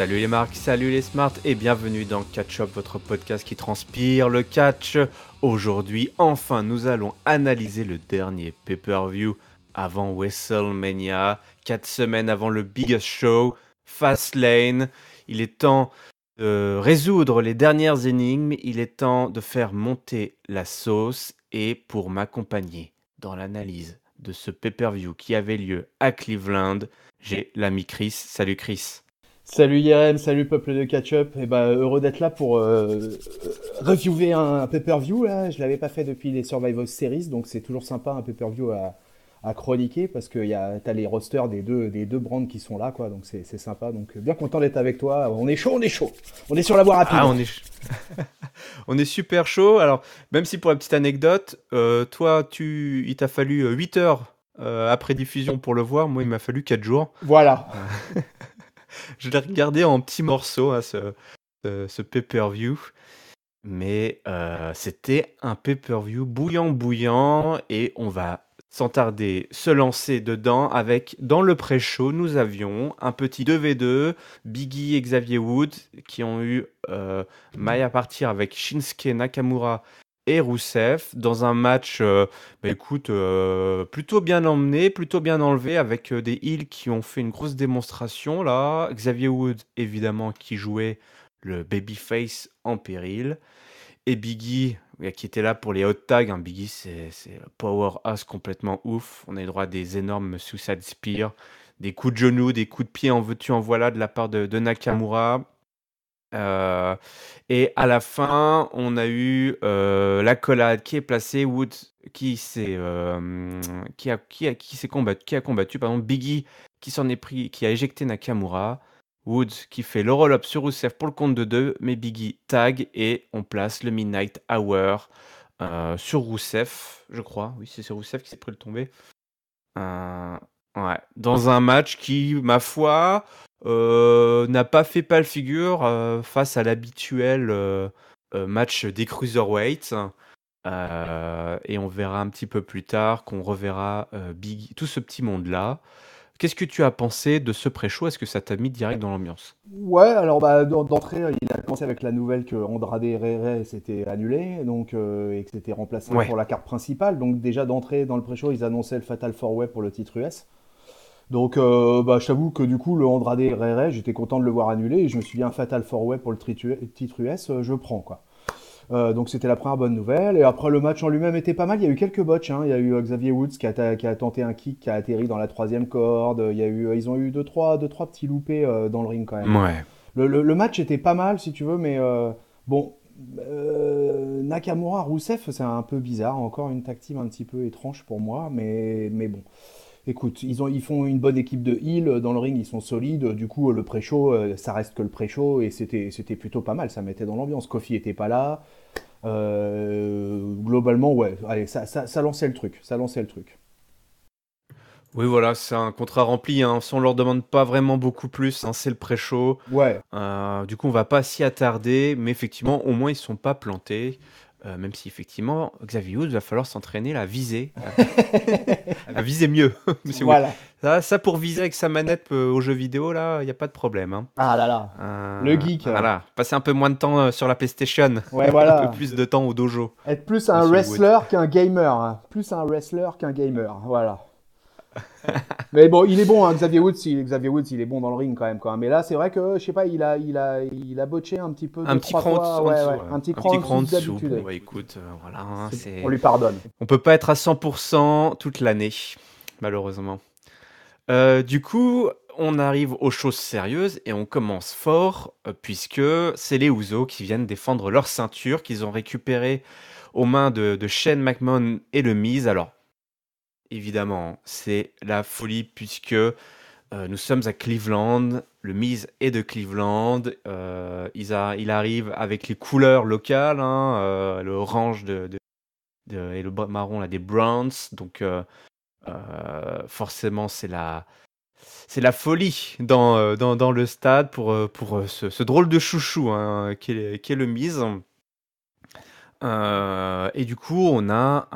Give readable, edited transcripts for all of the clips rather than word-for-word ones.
Salut les marques, salut les smarts et bienvenue dans Catch Up, votre podcast qui transpire le catch. Aujourd'hui, enfin, nous allons analyser le dernier pay-per-view avant WrestleMania, 4 semaines avant le biggest show, Fastlane. Il est temps de résoudre les dernières énigmes, il est temps de faire monter la sauce et pour m'accompagner dans l'analyse de ce pay-per-view qui avait lieu à Cleveland, j'ai l'ami Chris. Salut Chris. Salut Yerem, salut peuple de Catch-Up. Et bah, heureux d'être là pour reviewer un pay-per-view là. Je l'avais pas fait depuis les Survivor Series, donc c'est toujours sympa un pay-per-view à chroniquer parce que t'as les rosters des deux brands qui sont là, quoi. Donc c'est sympa. Donc bien content d'être avec toi. On est chaud, on est chaud. On est sur la voie rapide. Ah, on est super chaud. Alors, même si pour la petite anecdote, toi, il t'a fallu 8 heures après diffusion pour le voir. Moi, il m'a fallu 4 jours. Voilà. Je l'ai regardé en petits morceaux, hein, ce pay-per-view. Mais c'était un pay-per-view bouillant. Et on va sans tarder se lancer dedans avec, dans le pré-show, nous avions un petit 2v2, Biggie et Xavier Woods, qui ont eu maille à partir avec Shinsuke Nakamura et Rusev, dans un match, plutôt bien emmené, plutôt bien enlevé, avec des heels qui ont fait une grosse démonstration, là. Xavier Woods, évidemment, qui jouait le babyface en péril. Et Biggie, qui était là pour les hot tags. Hein. Biggie, c'est un powerhouse complètement ouf. On a eu droit à des énormes suicide spears, des coups de genoux, des coups de pied en veux-tu en voilà de la part de Nakamura. Et à la fin, on a eu l'accolade qui est placée, Woods qui a combattu, pardon, Biggie qui s'en est pris, qui a éjecté Nakamura. Woods qui fait le roll-up sur Rusev pour le compte de 2, mais Biggie tag et on place le Midnight Hour sur Rusev, je crois. Oui, c'est sur Rusev qui s'est pris le tombé. Ouais. Dans un match qui, ma foi, n'a pas fait pâle figure face à l'habituel match des cruiserweights. Et on verra un petit peu plus tard qu'on reverra Biggie, tout ce petit monde-là. Qu'est-ce que tu as pensé de ce pré-show? Est-ce que ça t'a mis direct dans l'ambiance? Ouais, alors bah, d'entrée, il a commencé avec la nouvelle que Andrade Herrera s'était annulé donc, et que c'était remplacé Ouais. pour la carte principale. Donc déjà d'entrée dans le pré-show, ils annonçaient le Fatal 4-Way pour le titre US. Donc bah, je t'avoue que du coup, le Andrade Herrera, j'étais content de le voir annulé et je me suis dit un Fatal 4-Way pour le titre US, je prends quoi. Donc c'était la première bonne nouvelle. Et après, le match en lui-même était pas mal. Il y a eu quelques botches, hein. Il y a eu Xavier Woods qui a tenté un kick, qui a atterri dans la troisième corde. Ils ont eu deux, trois petits loupés dans le ring quand même. Ouais. Le match était pas mal, si tu veux, mais bon, Nakamura, Rousseff, c'est un peu bizarre. Encore une tag team un petit peu étrange pour moi, mais bon. Écoute, ils font une bonne équipe de heal dans le ring, ils sont solides. Du coup, le pré-show, ça reste que le pré-show et c'était plutôt pas mal. Ça mettait dans l'ambiance. Kofi était pas là. Globalement, ouais, allez, ça lançait le truc. Ça lançait le truc. Oui, voilà, c'est un contrat rempli. Hein. On leur demande pas vraiment beaucoup plus. Hein. C'est le pré-show. Ouais. Du coup, on va pas s'y attarder. Mais effectivement, au moins, ils sont pas plantés. Même si, effectivement, Xavier Woods va falloir s'entraîner à viser. À viser mieux. Monsieur Wood. Voilà. Ça, pour viser avec sa manette aux jeux vidéo, là, il n'y a pas de problème. Hein. Ah là là. Le geek. Voilà. Passer un peu moins de temps sur la PlayStation. Ouais, Un peu voilà. plus de temps au dojo. Être plus un Monsieur Wood. wrestler qu'un gamer. Hein. Plus un wrestler qu'un gamer. Voilà. Mais bon, il est bon, hein, Xavier Woods, il est bon dans le ring quand même, quoi. Mais là, c'est vrai que, je sais pas, il a botché un petit peu Un deux, petit trois cran fois. en Ouais, dessous. ouais. Un petit cran En en dessous dessous. d'habitude. Bon, bah écoute, voilà. Hein, On lui pardonne. On peut pas être à 100% toute l'année, malheureusement. Du coup, on arrive aux choses sérieuses et on commence fort, puisque c'est les Usos qui viennent défendre leur ceinture qu'ils ont récupérée aux mains de Shane McMahon et le Miz. Alors, évidemment, c'est la folie puisque nous sommes à Cleveland, le Miz est de Cleveland, il arrive avec les couleurs locales, hein, le orange et le marron là, des Browns, donc forcément c'est la folie dans le stade pour ce drôle de chouchou hein, qui est le Miz. Et du coup, on a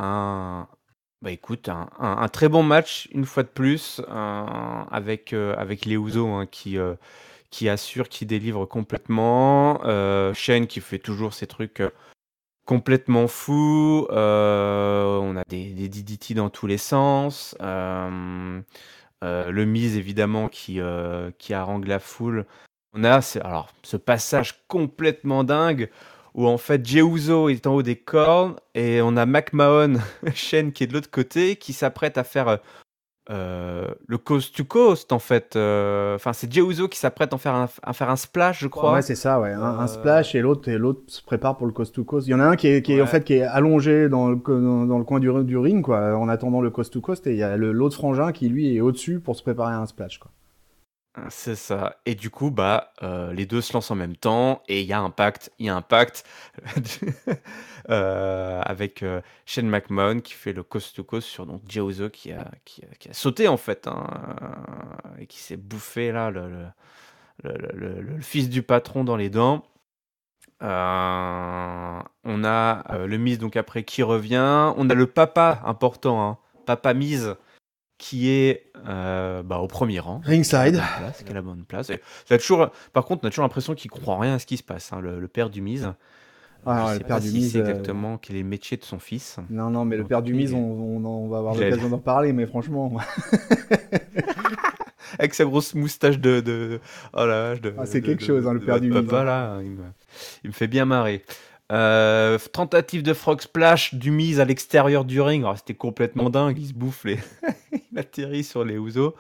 un très bon match, une fois de plus, avec les Usos hein, qui assure, qui délivre complètement. Shane qui fait toujours ses trucs complètement fous. On a des DDT dans tous les sens. Le Miz évidemment qui harangue la foule. On a alors ce passage complètement dingue où en fait Jey Uso est en haut des cornes et on a McMahon, Shane qui est de l'autre côté, qui s'apprête à faire le coast to coast en fait. Enfin c'est Jey Uso qui s'apprête à faire un splash je Ouais, crois. c'est ça, ouais. Un splash et l'autre se prépare pour le coast to coast. Il y en a un en Ouais. fait qui est allongé dans le coin du ring, quoi, en attendant le coast to coast, et il y a l'autre frangin qui lui est au-dessus pour se préparer à un splash, quoi. C'est ça. Et du coup, bah, les deux se lancent en même temps et il y a un pacte avec Shane McMahon qui fait le coast-to-coast sur donc Jey Uso qui a sauté en fait hein, et qui s'est bouffé là le fils du patron dans les dents. On a le Miz donc après qui revient. On a le papa important, hein, Papa Miz qui est bah, au premier rang, qui a la Ringside. bonne place, qui a la bonne place. Et ça a toujours, par contre, on a toujours l'impression qu'il croit rien à ce qui se passe. Hein, le père du Miz. Je Ah, le sais père pas du si Miz. c'est exactement quel est le métier de son fils. Non, non, mais Mais le en tout père du cas, Miz, on va avoir il a- l'occasion d'en parler, mais franchement, avec sa grosse moustache oh la vache, ah, c'est quelque chose, hein, le de père votre du Miz, papa hein. là, il me fait bien marrer. Tentative de frog splash du Miz à l'extérieur du ring. Alors, c'était complètement dingue, il se bouffe il atterrit sur les Ouzo.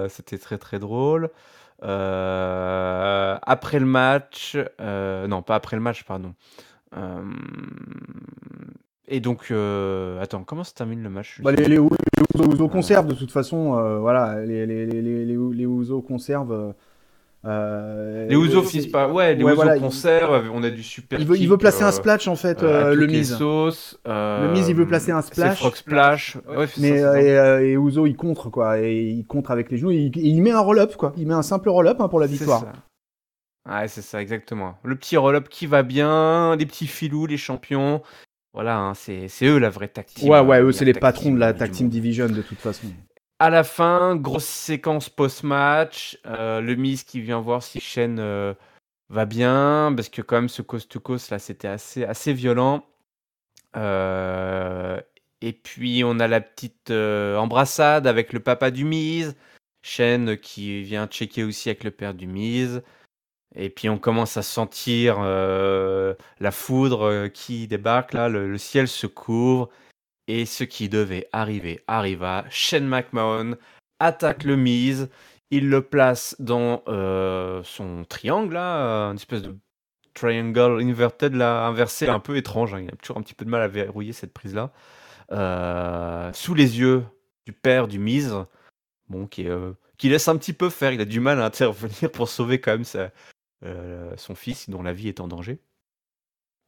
C'était très très drôle. Après le match, non pas après le match, pardon. Euh, et donc, attends, comment se termine le match Bah, juste? les Ouzo Euh, conservent, de toute façon, voilà, les Ouzo conservent. les Ouzo finissent C'est- pas. Ouais, les ouais, Ouzo voilà, conservent. On a du super il veut kick placer un splash, en fait, à le toutes les Miz. sauces. Le Miz, il veut placer un C'est frog splash, splash. Ouais, c'est ça, mais c'est ça. et Ouzo, il contre, quoi, et il contre avec les genoux, il met un roll-up, quoi, il met un simple roll-up, hein, pour la C'est victoire. ça. Ouais, c'est ça, exactement. Le petit roll-up qui va bien, les petits filous, les champions. Voilà, hein, c'est eux la vraie tag team, Ouais, ouais, eux, c'est meilleure les tag patrons de team la du Tag Team monde. Division, de toute façon. À la fin, grosse séquence post-match. Le Miz qui vient voir si Shane va bien, parce que quand même ce coast-to-coast là, c'était assez violent. Euh, et puis on a la petite embrassade avec le papa du Miz. Shane qui vient checker aussi avec le père du Miz. Et puis on commence à sentir la foudre qui débarque là, le ciel se couvre et ce qui devait arriver arriva. Shane McMahon attaque le Miz, il le place dans son triangle là, une espèce de triangle inverted là, inversé, un peu étrange, hein. Il a toujours un petit peu de mal à verrouiller cette prise là. Sous les yeux du père du Miz, bon, qui laisse un petit peu faire, il a du mal à intervenir pour sauver quand même son fils dont la vie est en danger.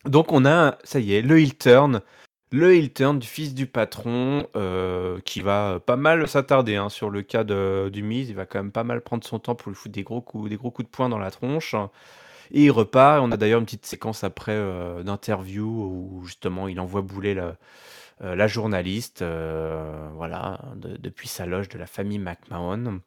Donc on a, ça y est, le heel turn du fils du patron qui va pas mal s'attarder hein, sur le cas du Miz. Il va quand même pas mal prendre son temps pour lui foutre des gros coups de poing dans la tronche. Et il repart. On a d'ailleurs une petite séquence après d'interview où justement il envoie bouler la journaliste, voilà, depuis sa loge de la famille McMahon.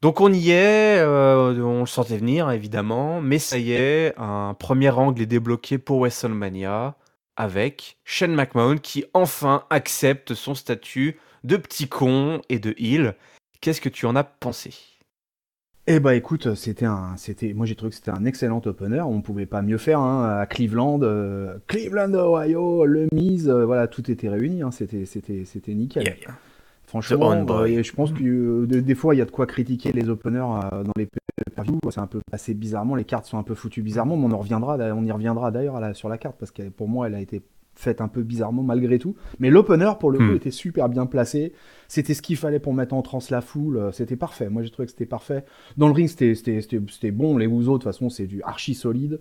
Donc on y est, on le sentait venir évidemment, mais ça y est, un premier angle est débloqué pour WrestleMania avec Shane McMahon qui enfin accepte son statut de petit con et de heel. Qu'est-ce que tu en as pensé? Eh bah écoute, moi j'ai trouvé que c'était un excellent opener. On pouvait pas mieux faire, hein, à Cleveland, Cleveland, Ohio, le Miz, voilà, tout était réuni, hein, c'était nickel. Yeah, the Franchement, On Boy. et je pense que des fois il y a de quoi critiquer les openers dans les pay-per-view. C'est un peu passé bizarrement, les cartes sont un peu foutues bizarrement, mais on y reviendra d'ailleurs sur la carte parce que pour moi elle a été faite un peu bizarrement malgré tout. Mais l'opener pour le coup Hmm. était super bien placé. C'était ce qu'il fallait pour mettre en transe la foule. C'était parfait. Moi j'ai trouvé que c'était parfait. Dans le ring c'était bon. Les Usos de toute façon c'est du archi solide.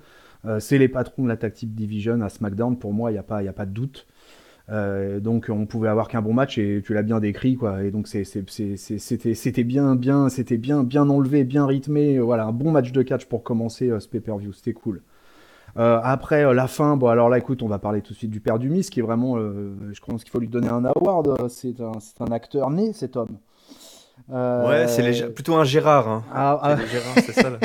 C'est les patrons de la Tag Team Division à SmackDown. Pour moi il y a pas de doute. Donc on pouvait avoir qu'un bon match et tu l'as bien décrit quoi. Et donc c'était bien enlevé, bien rythmé. Voilà, un bon match de catch pour commencer ce pay-per-view. C'était cool. Après la fin, bon alors là écoute, on va parler tout de suite du père du Miss qui est vraiment, je pense qu'il faut lui donner un award. C'est un acteur né cet homme. Ouais, Euh, plutôt un Gérard, hein. ah, C'est ah, les Gérard, c'est ça là.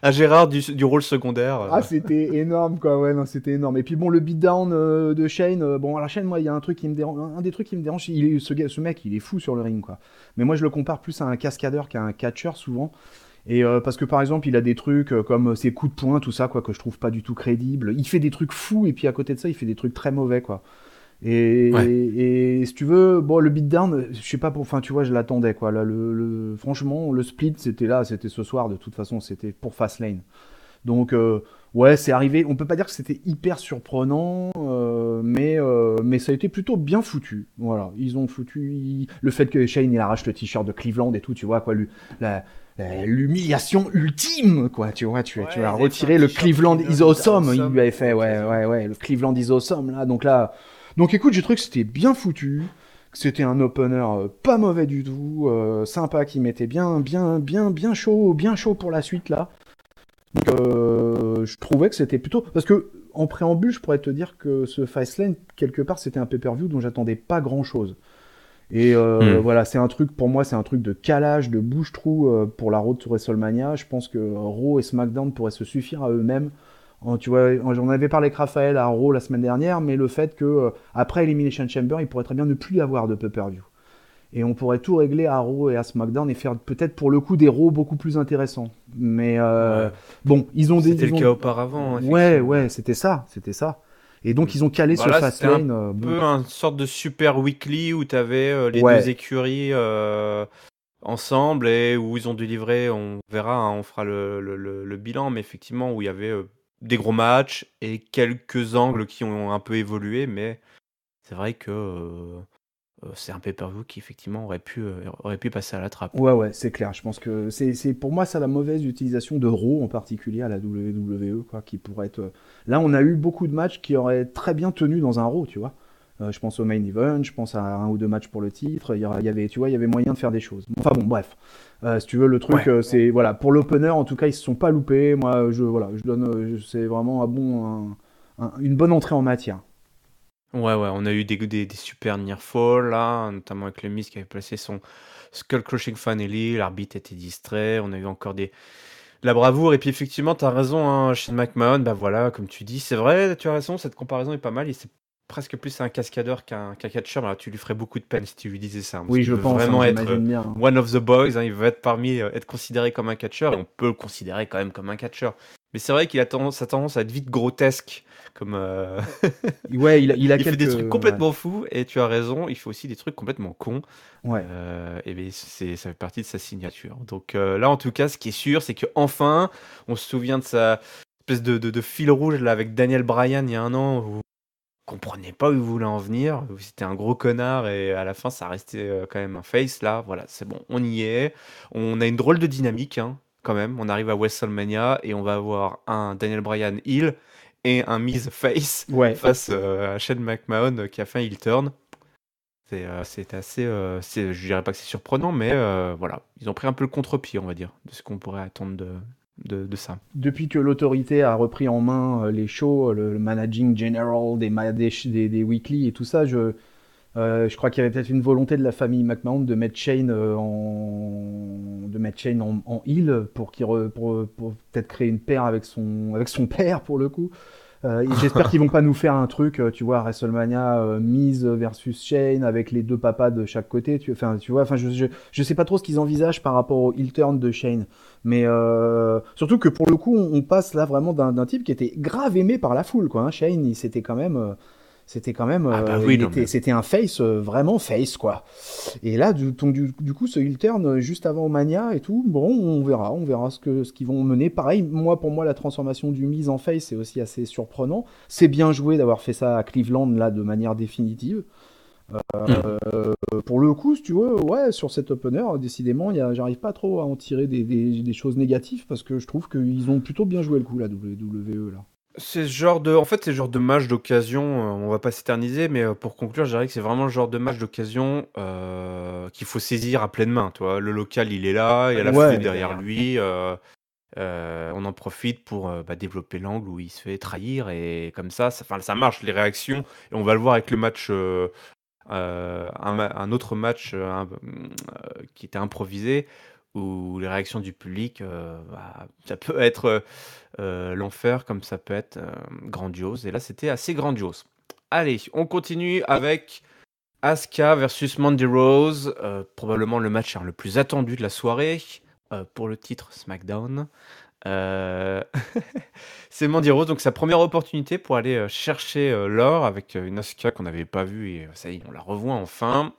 Un Gérard du rôle secondaire. ah, c'était énorme, quoi. Ouais, non, c'était énorme. Et puis bon, le beatdown de Shane, bon, alors Shane, moi, il y a un truc qui me dérange, un des trucs qui me dérange, ce mec, il est fou sur le ring, quoi. Mais moi, je le compare plus à un cascadeur qu'à un catcheur, souvent. Et parce que par exemple, il a des trucs comme ses coups de poing, tout ça, quoi, que je trouve pas du tout crédible. Il fait des trucs fous, et puis à côté de ça, il fait des trucs très mauvais, quoi. Ouais. Et si tu veux, bon, le beatdown, je sais pas, enfin, tu vois, je l'attendais, quoi. Là, franchement, le split, c'était là, c'était ce soir, de toute façon, c'était pour Fastlane. Donc, ouais, c'est arrivé. On peut pas dire que c'était hyper surprenant, mais ça a été plutôt bien foutu. Voilà, ils ont foutu le fait que Shane il arrache le t-shirt de Cleveland et tout, tu vois quoi, la- l'humiliation ultime, quoi. Tu Ouais, as ils avaient fait un retiré le t-shirt Cleveland is Cleveland is awesome. Il lui awesome avait pour fait, ouais, l'occasion. ouais, ouais, le Cleveland is awesome là. Donc écoute, j'ai trouvé que c'était bien foutu. Que c'était un opener pas mauvais du tout, sympa, qui mettait bien chaud pour la suite là. Je trouvais que c'était plutôt. Parce que, en préambule, je pourrais te dire que ce Fastlane, quelque part, c'était un pay-per-view dont j'attendais pas grand-chose. Et Hmm. voilà, c'est un truc, pour moi, c'est un truc de calage, de bouche-trou pour la road to WrestleMania. Je pense que Raw et SmackDown pourraient se suffire à eux-mêmes. Tu vois, j'en avais parlé avec Raphaël à Raw la semaine dernière, mais le fait que, après Elimination Chamber, il pourrait très bien ne plus y avoir de pay-per-view. Et on pourrait tout régler à Raw et à SmackDown et faire peut-être pour le coup des Raw beaucoup plus intéressants. Mais Ouais. bon, C'était le ils ont, cas auparavant, ouais, effectivement. ouais, c'était ça, c'était ça. Et donc Hmm. ils ont calé Bah ce là, c'était un Fastlane. Bon, peu une sorte de super weekly où tu avais les deux ouais, écuries ensemble et où ils ont dû livrer, on verra, hein, on fera le bilan, mais effectivement, où il y avait des gros matchs et quelques angles qui ont un peu évolué, mais c'est vrai que c'est un pay-per-view qui effectivement aurait pu passer à la trappe. ouais, ouais, c'est clair. Je pense que c'est pour moi ça la mauvaise utilisation de Raw en particulier à la WWE, quoi, qui pourrait être. Là, on a eu beaucoup de matchs qui auraient très bien tenu dans un Raw, tu vois. Je pense au main event, je pense à un ou deux matchs pour le titre. Il y avait, tu vois, il y avait moyen de faire des choses. Enfin bon, bref. Si tu veux, le truc, Ouais. c'est voilà, pour l'opener, en tout cas, ils se sont pas loupés. Moi, je donne, c'est vraiment une bonne entrée en matière. Ouais, ouais, on a eu des super near fall là, notamment avec le Miz qui avait placé son Skull Crushing Finale, l'arbitre était distrait, on a eu encore la bravoure, et puis effectivement, t'as raison, hein, Shane McMahon, bah voilà, comme tu dis, c'est vrai, tu as raison, cette comparaison est pas mal, c'est presque plus un cascadeur qu'un catcheur, mais alors, tu lui ferais beaucoup de peine si tu lui disais ça, hein, parce Oui, qu'il je veut pense, hein, vraiment être j'imagine bien, hein. one of the boys, hein, il veut être être considéré comme un catcheur, et on peut le considérer quand même comme un catcheur. Mais c'est vrai qu'il a tendance à être vite grotesque, comme Ouais, il a il fait quelques, des trucs ouais, complètement fous, et tu as raison, il fait aussi des trucs complètement cons. ouais. Et bien, ça fait partie de sa signature. Donc là, en tout cas, ce qui est sûr, c'est qu'enfin, on se souvient de sa espèce de fil rouge là, avec Daniel Bryan il y a un an, où on comprenait pas où il voulait en venir, où c'était un gros connard, et à la fin, ça restait quand même un face. Là, voilà, c'est bon, on y est. On a une drôle de dynamique, hein, quand même. On arrive à WrestleMania, et on va avoir un Daniel Bryan heel et un Miz face Ouais, face à Shane McMahon qui a fait un heel turn. C'est assez, je dirais pas que c'est surprenant, mais voilà, ils ont pris un peu le contre-pied, on va dire, de ce qu'on pourrait attendre de ça. depuis que l'autorité a repris en main les shows, le managing general des weekly et tout ça, je crois qu'il y avait peut-être une volonté de la famille McMahon de mettre Shane en heel pour peut-être créer une paire avec son père pour le coup. Et j'espère qu'ils vont pas nous faire un truc, tu vois, à WrestleMania, Miz versus Shane avec les deux papas de chaque côté. Enfin, tu vois, enfin, je sais pas trop ce qu'ils envisagent par rapport au heel turn de Shane. Mais surtout que pour le coup, on passe là vraiment d'un type qui était grave aimé par la foule, quoi, hein. Shane, c'était quand même, Ah bah oui, non mais c'était un face, vraiment face, quoi. Et là, du coup, ce heel turn juste avant Mania et tout, bon, on verra ce qu'ils vont mener. Pareil, pour moi, la transformation du Miz en face, c'est aussi assez surprenant. C'est bien joué d'avoir fait ça à Cleveland, là, de manière définitive. hmm. Pour le coup, si tu veux, ouais, sur cet opener, décidément, j'arrive pas trop à en tirer des choses négatives parce que je trouve qu'ils ont plutôt bien joué le coup, la WWE, là. C'est ce genre en fait, c'est le genre de match d'occasion. On va pas s'éterniser, mais pour conclure, je dirais que c'est vraiment le genre de match d'occasion qu'il faut saisir à pleine main. Tu vois, le local, il est là, il y a la foulée Ouais, derrière lui. On en profite pour développer l'angle où il se fait trahir, et comme ça marche les réactions, et on va le voir avec le match un autre match qui était improvisé, où les réactions du public, ça peut être l'enfer comme ça peut être grandiose. Et là, c'était assez grandiose. Allez, on continue avec Asuka versus Mandy Rose, probablement le match le plus attendu de la soirée pour le titre SmackDown. Euh, C'est Mandy Rose, donc sa première opportunité pour aller chercher l'or avec une Asuka qu'on n'avait pas vue et ça y est, on la revoit enfin.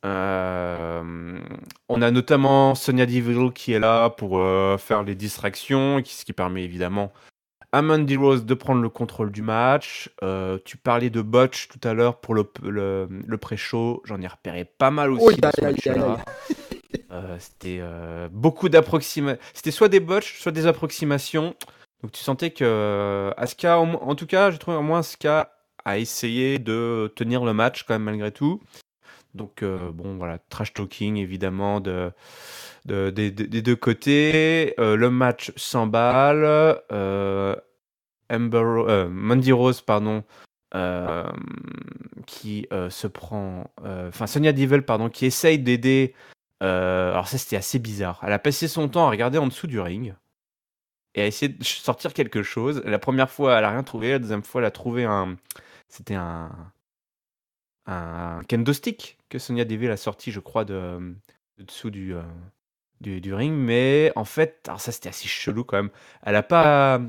On a notamment Sonya Deville qui est là pour faire les distractions, ce qui permet évidemment à Mandy Rose de prendre le contrôle du match. Tu parlais de botch tout à l'heure pour le pré-show, j'en ai repéré pas mal Oh, aussi dans ce aïe, aïe, aïe, match-là. C'était beaucoup d'approximations. C'était soit des botches, soit des approximations. Donc tu sentais que Asuka, en tout cas, j'ai trouvé au moins Asuka a essayé de tenir le match quand même malgré tout. Donc bon voilà, trash talking évidemment des deux côtés. Le match s'emballe. Mandy Rose, pardon, qui se prend... Enfin, Sonya Deville, pardon, qui essaye d'aider... alors ça, c'était assez bizarre. Elle a passé son temps à regarder en dessous du ring et à essayer de sortir quelque chose. La première fois, elle a rien trouvé. La deuxième fois, elle a trouvé un... C'était un kendo stick que Sonya Deville a sorti, je crois, de dessous du ring. Mais en fait, alors ça, c'était assez chelou quand même. Elle a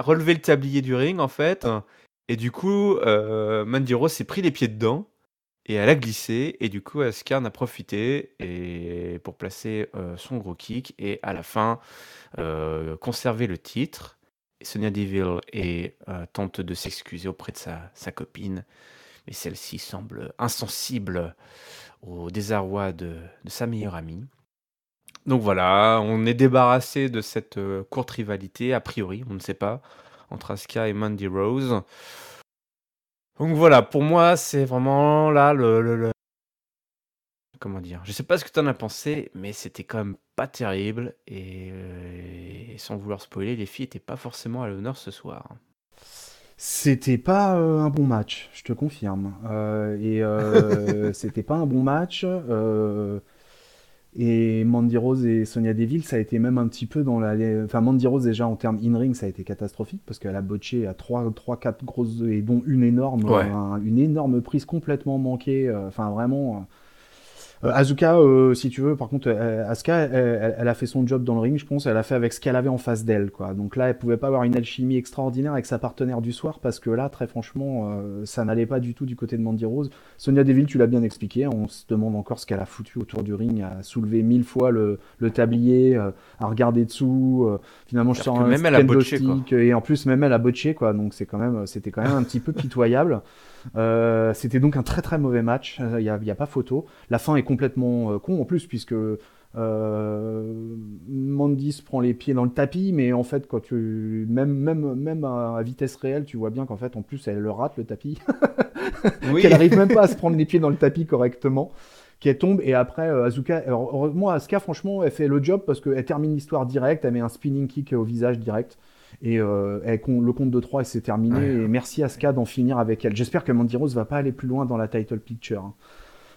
relevé le tablier du ring, en fait. Et du coup, Mandy Rose s'est pris les pieds dedans. Et elle a glissé, et du coup, Asuka en a profité pour placer son gros kick, et à la fin, conserver le titre. Et Sonya Deville tente de s'excuser auprès de sa copine, mais celle-ci semble insensible au désarroi de sa meilleure amie. Donc voilà, on est débarrassé de cette courte rivalité, a priori, on ne sait pas, entre Asuka et Mandy Rose. Donc voilà, pour moi, c'est vraiment là comment dire? Je sais pas ce que t'en as pensé, mais c'était quand même pas terrible. Et sans vouloir spoiler, les filles étaient pas forcément à l'honneur ce soir. C'était pas un bon match, je te confirme. C'était pas un bon match. Et Mandy Rose et Sonia Deville, ça a été même un petit peu dans la. Enfin, Mandy Rose, déjà en termes in-ring, ça a été catastrophique parce qu'elle a botché à 3-4 grosses, et dont Ouais. une énorme prise complètement manquée. Enfin, vraiment. Asuka, si tu veux, par contre, Asuka, elle a fait son job dans le ring, je pense. Elle a fait avec ce qu'elle avait en face d'elle, quoi. Donc là, elle pouvait pas avoir une alchimie extraordinaire avec sa partenaire du soir parce que là, très franchement, ça n'allait pas du tout du côté de Mandy Rose. Sonia Deville, tu l'as bien expliqué. On se demande encore ce qu'elle a foutu autour du ring, à soulever 1000 fois le tablier, à regarder dessous. Finalement, je C'est-à-dire sors que un même elle a kendo botché, quoi. stick et en plus, même elle a botché, quoi. Donc c'était quand même un petit peu pitoyable. C'était donc un très très mauvais match, y a pas photo. La fin est complètement con en plus, puisque Mandy se prend les pieds dans le tapis, mais en fait, même à vitesse réelle, tu vois bien qu'en fait, en plus, elle le rate le tapis, qu'elle Oui. arrive même pas à se prendre les pieds dans le tapis correctement, qu'elle tombe, et après, Asuka, alors, heureusement, Asuka, franchement, elle fait le job parce qu'elle termine l'histoire direct, elle met un spinning kick au visage direct. Et le compte de 3 c'est terminé. Ouais. Et merci Asuka d'en finir avec elle. J'espère que Mandy Rose va pas aller plus loin dans la title picture, hein.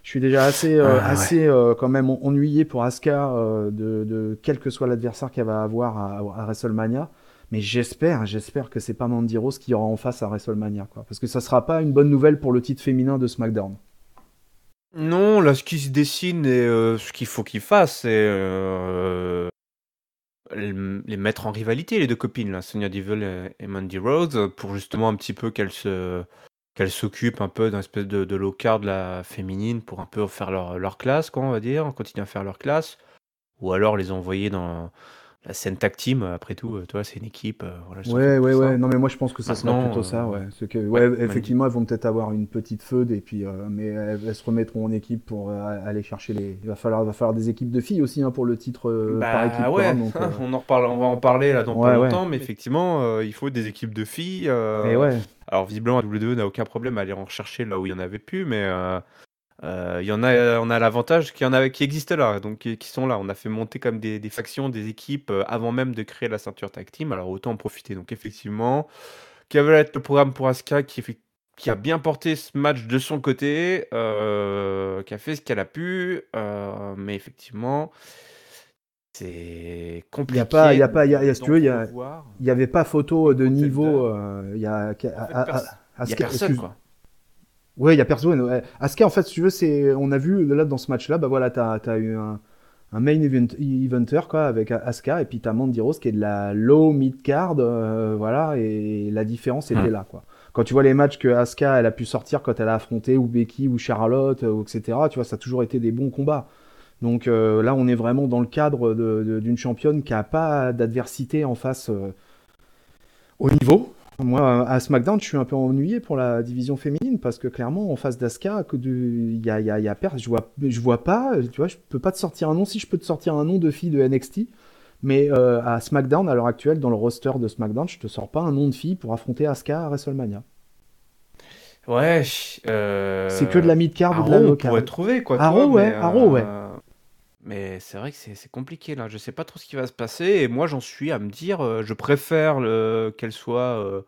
Je suis déjà Ouais. assez quand même ennuyé pour Asuka de quel que soit l'adversaire qu'elle va avoir à WrestleMania. Mais j'espère que c'est pas Mandy Rose qui aura en face à WrestleMania, quoi. Parce que ça sera pas une bonne nouvelle pour le titre féminin de SmackDown. Non, là, ce qui se dessine et ce qu'il faut qu'il fasse, c'est les mettre en rivalité, les deux copines, là, Sonya Deville et Mandy Rose, pour justement un petit peu qu'elles s'occupent un peu d'un espèce de low card de la féminine pour un peu faire leur classe, quoi, on va dire, continuer à faire leur classe. Ou alors les envoyer dans la scène tag team, après tout, toi, c'est une équipe, voilà, elles sont faites pour Ouais. ça. Non, mais moi je pense que ça sera Maintenant, plutôt ça, ouais. C'est que, ouais, ouais, Mandy. effectivement, elles vont peut-être avoir une petite feud et puis, mais elles se remettront en équipe pour aller chercher les. Il va falloir des équipes de filles aussi, hein, pour le titre par Bah équipe, quoi, hein, ouais, donc, on va en parler là dans pas ouais. longtemps, mais effectivement, il faut des équipes de filles. Et ouais. Alors visiblement, la WWE n'a aucun problème à aller en chercher là où il y en avait plus, mais il y en a, on a l'avantage qu'il y en a qui existent là, donc qui sont là. On a fait monter comme des factions, des équipes avant même de créer la ceinture tag team, alors autant en profiter. Donc effectivement, quel va être le programme pour Asuka qui a bien porté ce match de son côté, qui a fait ce qu'elle a pu, mais effectivement, c'est Il y a pas, il compliqué y a pas, si tu veux, d'entrevoir il y avait pas photo des de niveau. contenders. Il y a, En fait, il y a Asuka, personne, quoi. ouais, il y a personne. Ouais. Asuka, en fait, si tu veux, on a vu là dans ce match-là, bah voilà, t'as eu un main eventer quoi, avec Asuka, et puis t'as Mandy Rose qui est de la low mid card, voilà, et la différence Hmm. était là, quoi. Quand tu vois les matchs que Asuka elle a pu sortir quand elle a affronté ou Becky ou Charlotte, etc., tu vois, ça a toujours été des bons combats. Donc là, on est vraiment dans le cadre d'une championne qui a pas d'adversité en face au niveau. Moi, à SmackDown, je suis un peu ennuyé pour la division féminine parce que clairement, en face d'Asuka, je vois pas, tu vois, je peux pas te sortir un nom. Si je peux te sortir un nom de fille de NXT, mais à SmackDown, à l'heure actuelle, dans le roster de SmackDown, je te sors pas un nom de fille pour affronter Asuka à WrestleMania. Ouais, C'est que de la mid-card ou de la Arrow, on low-card. pourrait trouver, quoi, tu vois, Arrow, ouais, Arrow, ouais. mais c'est vrai que c'est compliqué, là. Je sais pas trop ce qui va se passer, et moi, j'en suis à me dire, je préfère qu'elle soit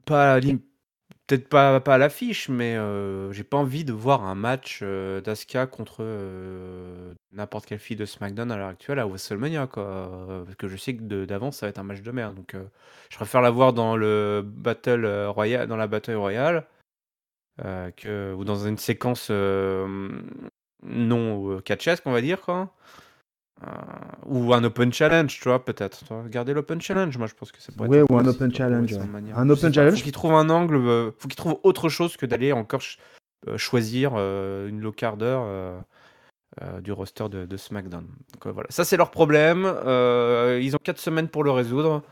pas à peut-être pas à l'affiche, mais j'ai pas envie de voir un match d'Asuka contre n'importe quelle fille de SmackDown à l'heure actuelle à WrestleMania, quoi. Parce que je sais que d'avance, ça va être un match de merde. Donc, je préfère la voir dans le Battle Royale, dans la Battle Royale, ou dans une séquence non catchesque, on va dire, quoi. Euh, ou un Open Challenge, tu vois, peut-être. Tu vois. Regardez l'Open Challenge, moi je pense que ça pourrait être Ouais, ou sympa un aussi, Open tu vois, pour Challenge, ouais. WrestleMania. Un Je sais Open pas, faut Challenge. qu'il trouve un angle, faut qu'il trouve autre chose que d'aller encore choisir une low cardeur du roster de SmackDown. Donc voilà, ça c'est leur problème. Ils ont 4 semaines pour le résoudre.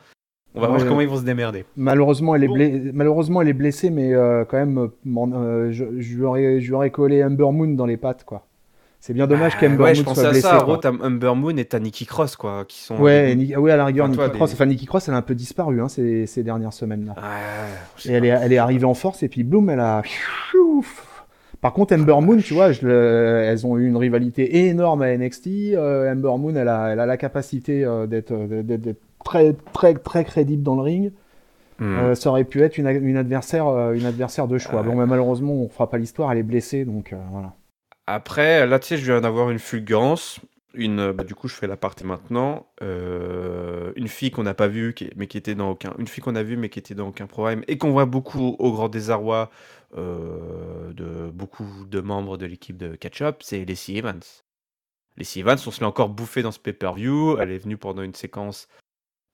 On va voir Ouais, comment ils vont se démerder. Bon, malheureusement, elle est blessée, mais quand même, je lui aurais collé Ember Moon dans les pattes, quoi. C'est bien dommage bah qu'Ember ouais, je Moon soit pensais à ça. blessée, En gros, quoi. t'as Ember Moon et t'as Nikki Cross, quoi, qui sont Ouais, ouais, à la rigueur, enfin, Nikki toi, Cross. Enfin, Nikki Cross, elle a un peu disparu hein, ces dernières semaines-là. Ouais, je sais Et pas, elle je est sais pas. arrivée en force, et puis boum, elle a. Par contre, Ah la Ember Moon, tu vois, vache. elles ont eu une rivalité énorme à NXT. Ember Moon, elle a la capacité d'être très, très, très crédible dans le ring. Hmm. Ça aurait pu être une adversaire de choix. Bon, mais malheureusement, on fera pas l'histoire, elle est blessée, donc voilà. Après, là, tu sais, je viens d'avoir une fulgurance. Du coup, je fais la partie maintenant. Une fille qu'on n'a pas vue, mais qui était dans aucun. Une fille qu'on a vue, mais qui était dans aucun programme, et qu'on voit beaucoup au grand désarroi de beaucoup de membres de l'équipe de Catch-Up, c'est Lacey Evans. Lacey Evans, on se l'est encore bouffé dans ce pay-per-view. Elle est venue pendant une séquence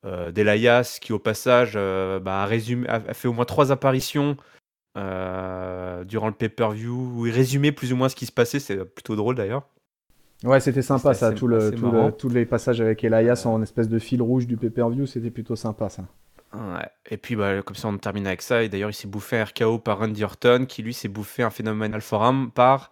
d'Elias, qui au passage a fait au moins 3 apparitions durant le pay-per-view, où il résumait plus ou moins ce qui se passait. C'est plutôt drôle d'ailleurs. Ouais, c'était C'était sympa ça, assez marrant. tous les passages avec Elias Euh, en espèce de fil rouge du pay-per-view, c'était plutôt sympa ça. ouais. Et puis comme ça on termine avec ça. Et d'ailleurs il s'est bouffé un RKO par Randy Orton, qui lui s'est bouffé un Phenomenal Forum par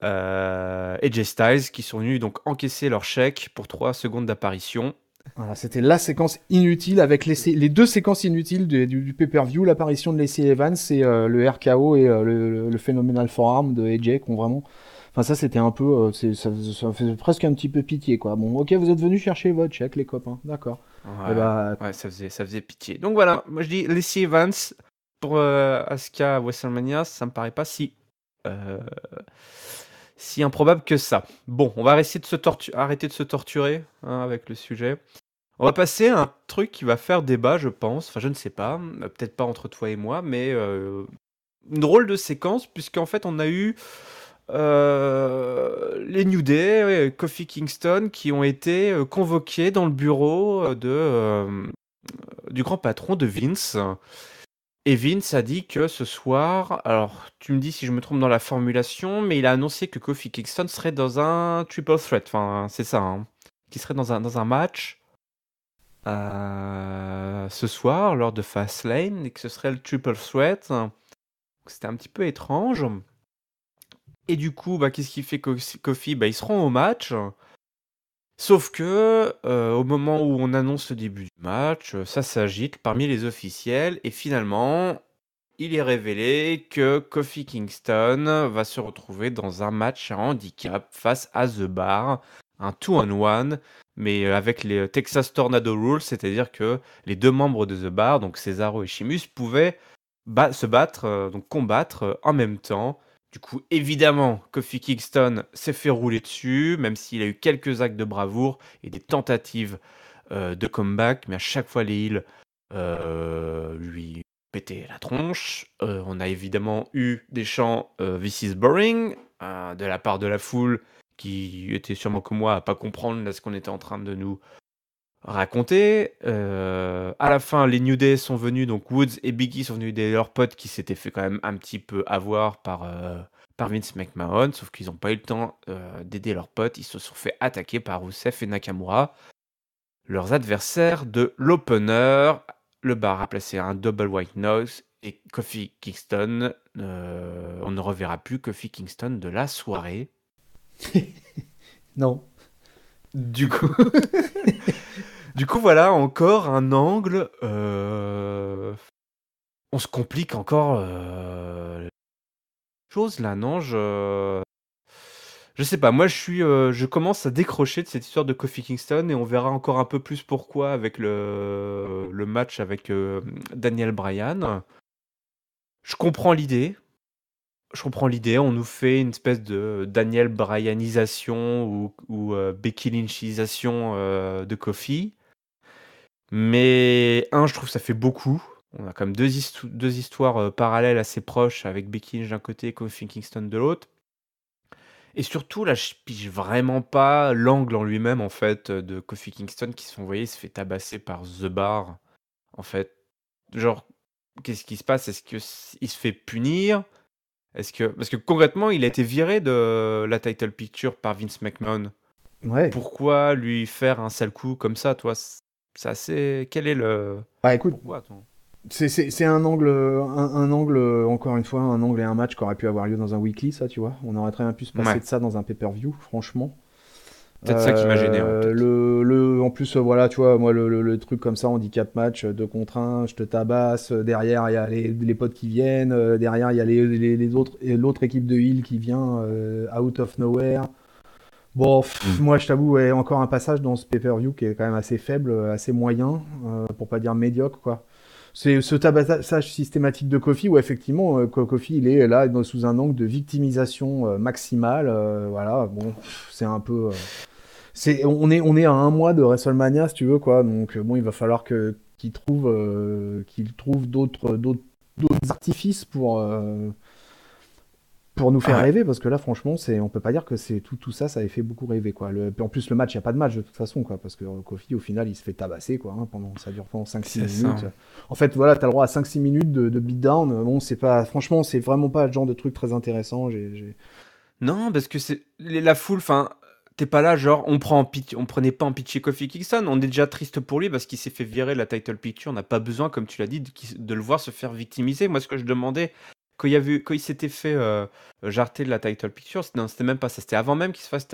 AJ Styles, qui sont venus donc encaisser leur chèque pour 3 secondes d'apparition. Voilà, c'était la séquence inutile avec les deux séquences inutiles du pay-per-view, l'apparition de Lacey Evans et le RKO et le Phenomenal Forearm de AJ qui ont vraiment. Enfin, ça, c'était un peu. Ça fait presque un petit peu pitié, quoi. Bon, ok, vous êtes venus chercher votre chèque, les copains. D'accord. Et Ouais, bah, ouais, ça faisait pitié. Donc voilà, moi je dis Lacey Evans pour Asuka à WrestleMania, ça me paraît pas euh, si improbable que ça. Bon, on va essayer de arrêter de se torturer hein, avec le sujet. On va passer à un truc qui va faire débat, je pense. Enfin, je ne sais pas, peut-être pas entre toi et moi, mais une drôle de séquence, puisqu'en fait, on a eu les New Day, ouais, Kofi Kingston, qui ont été convoqués dans le bureau du grand patron de Vince. Et Vince a dit que ce soir, alors tu me dis si je me trompe dans la formulation, mais il a annoncé que Kofi Kingston serait dans un triple threat, enfin c'est ça, hein, qui serait dans un match ce soir lors de Fastlane et que ce serait le triple threat. C'était un petit peu étrange. Et du coup, qu'est-ce qu'il fait Kofi? Ils se rend au match. Sauf que au moment où on annonce le début du match, ça s'agite parmi les officiels et finalement, il est révélé que Kofi Kingston va se retrouver dans un match à handicap face à The Bar, un 2-on-1, mais avec les Texas Tornado Rules, c'est-à-dire que les deux membres de The Bar, donc Cesaro et Sheamus, pouvaient se battre, donc combattre en même temps. Du coup, évidemment, Kofi Kingston s'est fait rouler dessus, même s'il a eu quelques actes de bravoure et des tentatives de comeback, mais à chaque fois les heels lui pétaient la tronche. On a évidemment eu des chants This is boring de la part de la foule qui était sûrement comme moi à pas comprendre là, ce qu'on était en train de nous raconter. À la fin, les New Day sont venus, donc Woods et Biggie sont venus aider leurs potes qui s'étaient fait quand même un petit peu avoir par Vince McMahon, sauf qu'ils n'ont pas eu le temps d'aider leurs potes. Ils se sont fait attaquer par Rusev et Nakamura, leurs adversaires de l'opener. Le bar a placé un double white nose et Kofi Kingston, on ne reverra plus Kofi Kingston de la soirée. Non. Du coup, du coup, voilà encore un angle. On se complique encore chose là, non? Je sais pas. Moi, je commence à décrocher de cette histoire de Kofi Kingston et on verra encore un peu plus pourquoi avec le match avec Daniel Bryan. Je comprends l'idée. Je comprends l'idée. On nous fait une espèce de Daniel Bryanisation ou Becky Lynchisation de Kofi. Mais je trouve que ça fait beaucoup. On a quand même deux histoires parallèles assez proches avec Becky Lynch d'un côté et Kofi Kingston de l'autre. Et surtout, là, je pige vraiment pas l'angle en lui-même, en fait, de Kofi Kingston qui, vous voyez, se fait tabasser par The Bar. En fait, genre, qu'est-ce qui se passe? Est-ce que il se fait punir? Parce que concrètement, il a été viré de la title picture par Vince McMahon. Ouais. Pourquoi lui faire un sale coup comme ça, toi? C'est assez. Quel est le. Bah écoute, Pourquoi, toi? c'est un angle, encore une fois, un angle et un match qui aurait pu avoir lieu dans un weekly, ça, tu vois. On aurait très bien pu se passer Ouais. de ça dans un pay-per-view, franchement. Peut-être ça qui m'a gêné, ouais, peut-être. En plus, voilà, tu vois, moi, le truc comme ça, handicap match, 2 contre 1, je te tabasse, derrière, il y a les potes qui viennent, derrière, il y a les autres, et l'autre équipe de heal qui vient out of nowhere. Bon, Mm. moi, je t'avoue, ouais, encore un passage dans ce pay-per-view qui est quand même assez faible, assez moyen, pour pas dire médiocre, quoi. C'est ce tabassage systématique de Kofi où effectivement Kofi il est là sous un angle de victimisation maximale. Voilà, bon, c'est un peu. On est à un mois de WrestleMania si tu veux quoi. Donc bon, il va falloir qu'il trouve d'autres artifices pour nous faire Ouais. rêver parce que là franchement on peut pas dire que c'est tout ça avait fait beaucoup rêver quoi. En plus le match il y a pas de match de toute façon quoi parce que Kofi au final il se fait tabasser quoi hein, ça dure pendant 5-6 C'est ça. minutes. En fait voilà, tu as le droit à 5-6 minutes de beatdown. Bon, c'est pas franchement, c'est vraiment pas le genre de truc très intéressant. Non, parce que c'est la foule, enfin, t'es pas là, genre, on prenait pas en pitié Kofi Kingston, on est déjà triste pour lui parce qu'il s'est fait virer de la title picture, on n'a pas besoin, comme tu l'as dit, de le voir se faire victimiser. Moi, ce que je demandais, quand il s'était fait jarter de la title picture, non, c'était même pas ça, c'était avant même qu'il se fasse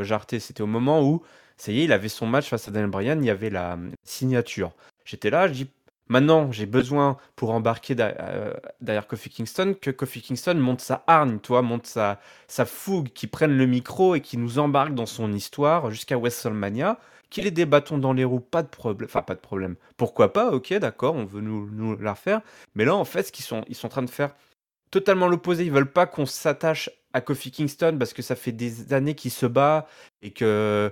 jarter, c'était au moment où, ça y est, il avait son match face à Daniel Bryan, il y avait la signature. J'étais là, je dis, maintenant, j'ai besoin pour embarquer derrière Kofi Kingston, que Kofi Kingston monte sa hargne, toi, monte sa fougue, qui prenne le micro et qui nous embarque dans son histoire jusqu'à WrestleMania, qu'il ait des bâtons dans les roues, pas de problème. Enfin, pas de problème. Pourquoi pas? Ok, d'accord, on veut nous la refaire. Mais là, en fait, ils sont en train de faire totalement l'opposé. Ils veulent pas qu'on s'attache à Kofi Kingston parce que ça fait des années qu'il se bat et que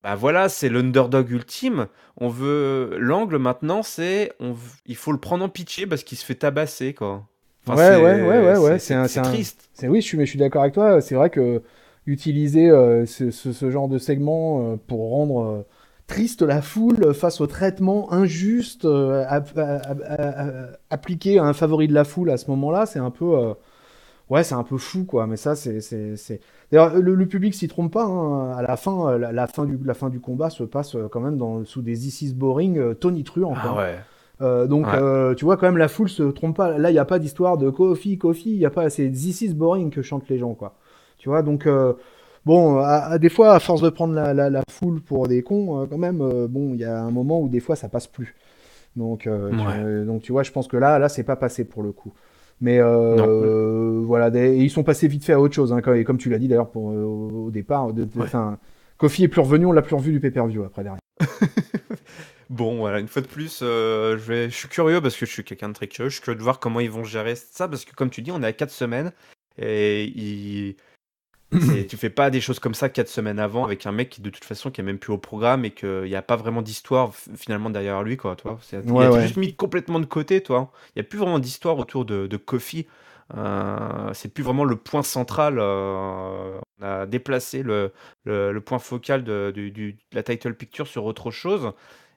bah voilà, c'est l'underdog ultime. On veut l'angle maintenant, il faut le prendre en pitié parce qu'il se fait tabasser quoi. Enfin Ouais. c'est triste. Oui, je suis d'accord avec toi. C'est vrai que utiliser ce genre de segment pour rendre triste la foule face au traitement injuste appliqué à un favori de la foule à ce moment-là, c'est un peu. Ouais, c'est un peu fou, quoi. Mais ça, c'est. D'ailleurs, le public s'y trompe pas, hein. À la fin, la fin du combat se passe quand même sous des This is boring tonitruants, Ah quoi. ouais. Donc, Ouais. tu vois, quand même, la foule se trompe pas. Là, il n'y a pas d'histoire de Kofi, il y a pas. C'est This is boring que chantent les gens, quoi. Tu vois, donc, bon, des fois, à force de prendre la foule pour des cons, quand même, bon, il y a un moment où des fois, ça passe plus. Donc, Ouais. donc tu vois, je pense que là, c'est pas passé pour le coup. Mais Non. voilà, et ils sont passés vite fait à autre chose. Hein, et comme tu l'as dit d'ailleurs au départ, Ouais. enfin, Kofi est plus revenu, on l'a plus revu du pay-per-view après derrière. Bon, voilà, une fois de plus, je suis curieux parce que je suis quelqu'un de très curieux. Je suis curieux de voir comment ils vont gérer ça parce que, comme tu dis, on est à 4 semaines et tu fais pas des choses comme ça 4 semaines avant avec un mec qui, de toute façon, qui est même plus au programme et qu'il n'y a pas vraiment d'histoire finalement derrière lui, quoi, toi. Il a Ouais, été ouais. juste mis complètement de côté, toi. Il n'y a plus vraiment d'histoire autour de Kofi. C'est plus vraiment le point central. On a déplacé le point focal de la title picture sur autre chose.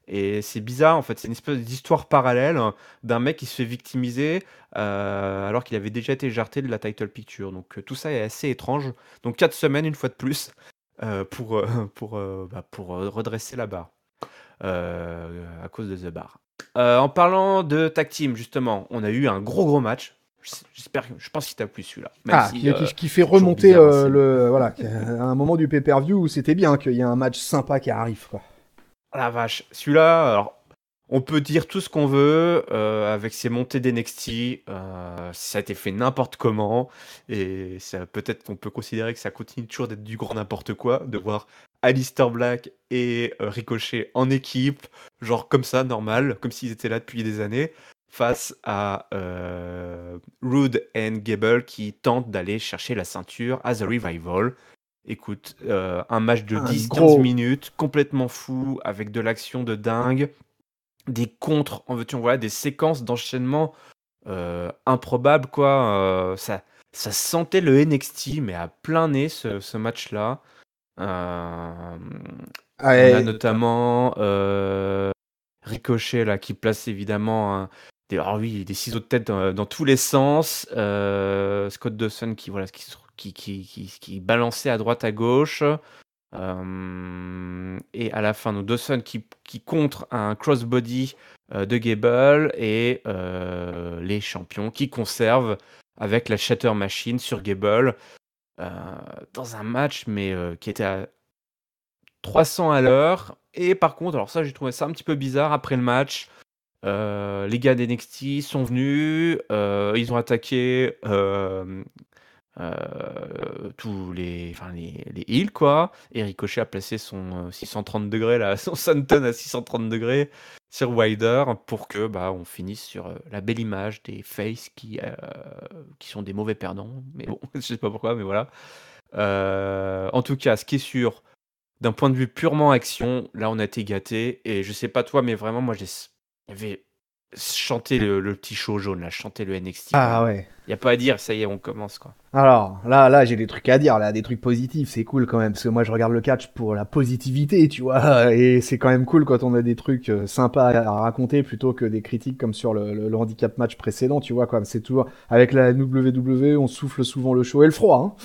Et c'est bizarre, en fait. C'est une espèce d'histoire parallèle d'un mec qui se fait victimiser alors qu'il avait déjà été jarté de la title picture. Donc tout ça est assez étrange. Donc 4 semaines, une fois de plus, pour redresser la barre à cause de The Bar. En parlant de tag team, justement, on a eu un gros match. Je pense qu'il t'a plu celui-là. Même Ah, si qui fait c'est toujours remonter bizarre, hein, voilà, à un moment du pay-per-view où c'était bien qu'il y ait un match sympa qui arrive, quoi. Ah la vache. Celui-là, alors, on peut dire tout ce qu'on veut avec ces montées d'NXT. Ça a été fait n'importe comment. Et peut-être qu'on peut considérer que ça continue toujours d'être du grand n'importe quoi. De voir Aleister Black et Ricochet en équipe. Genre comme ça, normal. Comme s'ils étaient là depuis des années. Face à Rude and Gable qui tentent d'aller chercher la ceinture à The Revival. Écoute, un match de Un 10-15 gros, minutes, complètement fou, avec de l'action de dingue, des contres, en veux-tu, en voilà, des séquences d'enchaînement improbables, quoi. Ça sentait le NXT, mais à plein nez, ce match-là. Euh, on a ouais, notamment Ricochet, là, qui place évidemment alors oui, des ciseaux de tête dans tous les sens. Scott Dawson voilà, qui balançait à droite à gauche. Et à la fin, nous Dawson qui contre un crossbody de Gable et les champions qui conservent avec la Shatter Machine sur Gable euh, dans un match mais qui était à 300 à l'heure. Et par contre, alors ça j'ai trouvé ça un petit peu bizarre après le match. Les gars d'NXT sont venus, ils ont attaqué les heals, quoi. Et Ricochet a placé son 630 degrés, là, son Santon à 630 degrés sur Wilder pour que on finisse sur la belle image des faces qui sont des mauvais perdants. Mais bon, je sais pas pourquoi, mais voilà. En tout cas, ce qui est sûr, d'un point de vue purement action, là, on a été gâtés. Et je sais pas toi, mais vraiment, moi, j'avais chanté le petit show jaune, là, chanté le NXT, ah quoi. ouais. Y a pas à dire, ça y est, on commence, quoi. Alors, là, j'ai des trucs à dire, là, des trucs positifs, c'est cool quand même, parce que moi, je regarde le catch pour la positivité, tu vois, et c'est quand même cool quand on a des trucs sympas à raconter plutôt que des critiques comme sur le handicap match précédent, tu vois, quoi. C'est toujours, avec la WWE, on souffle souvent le chaud et le froid, hein.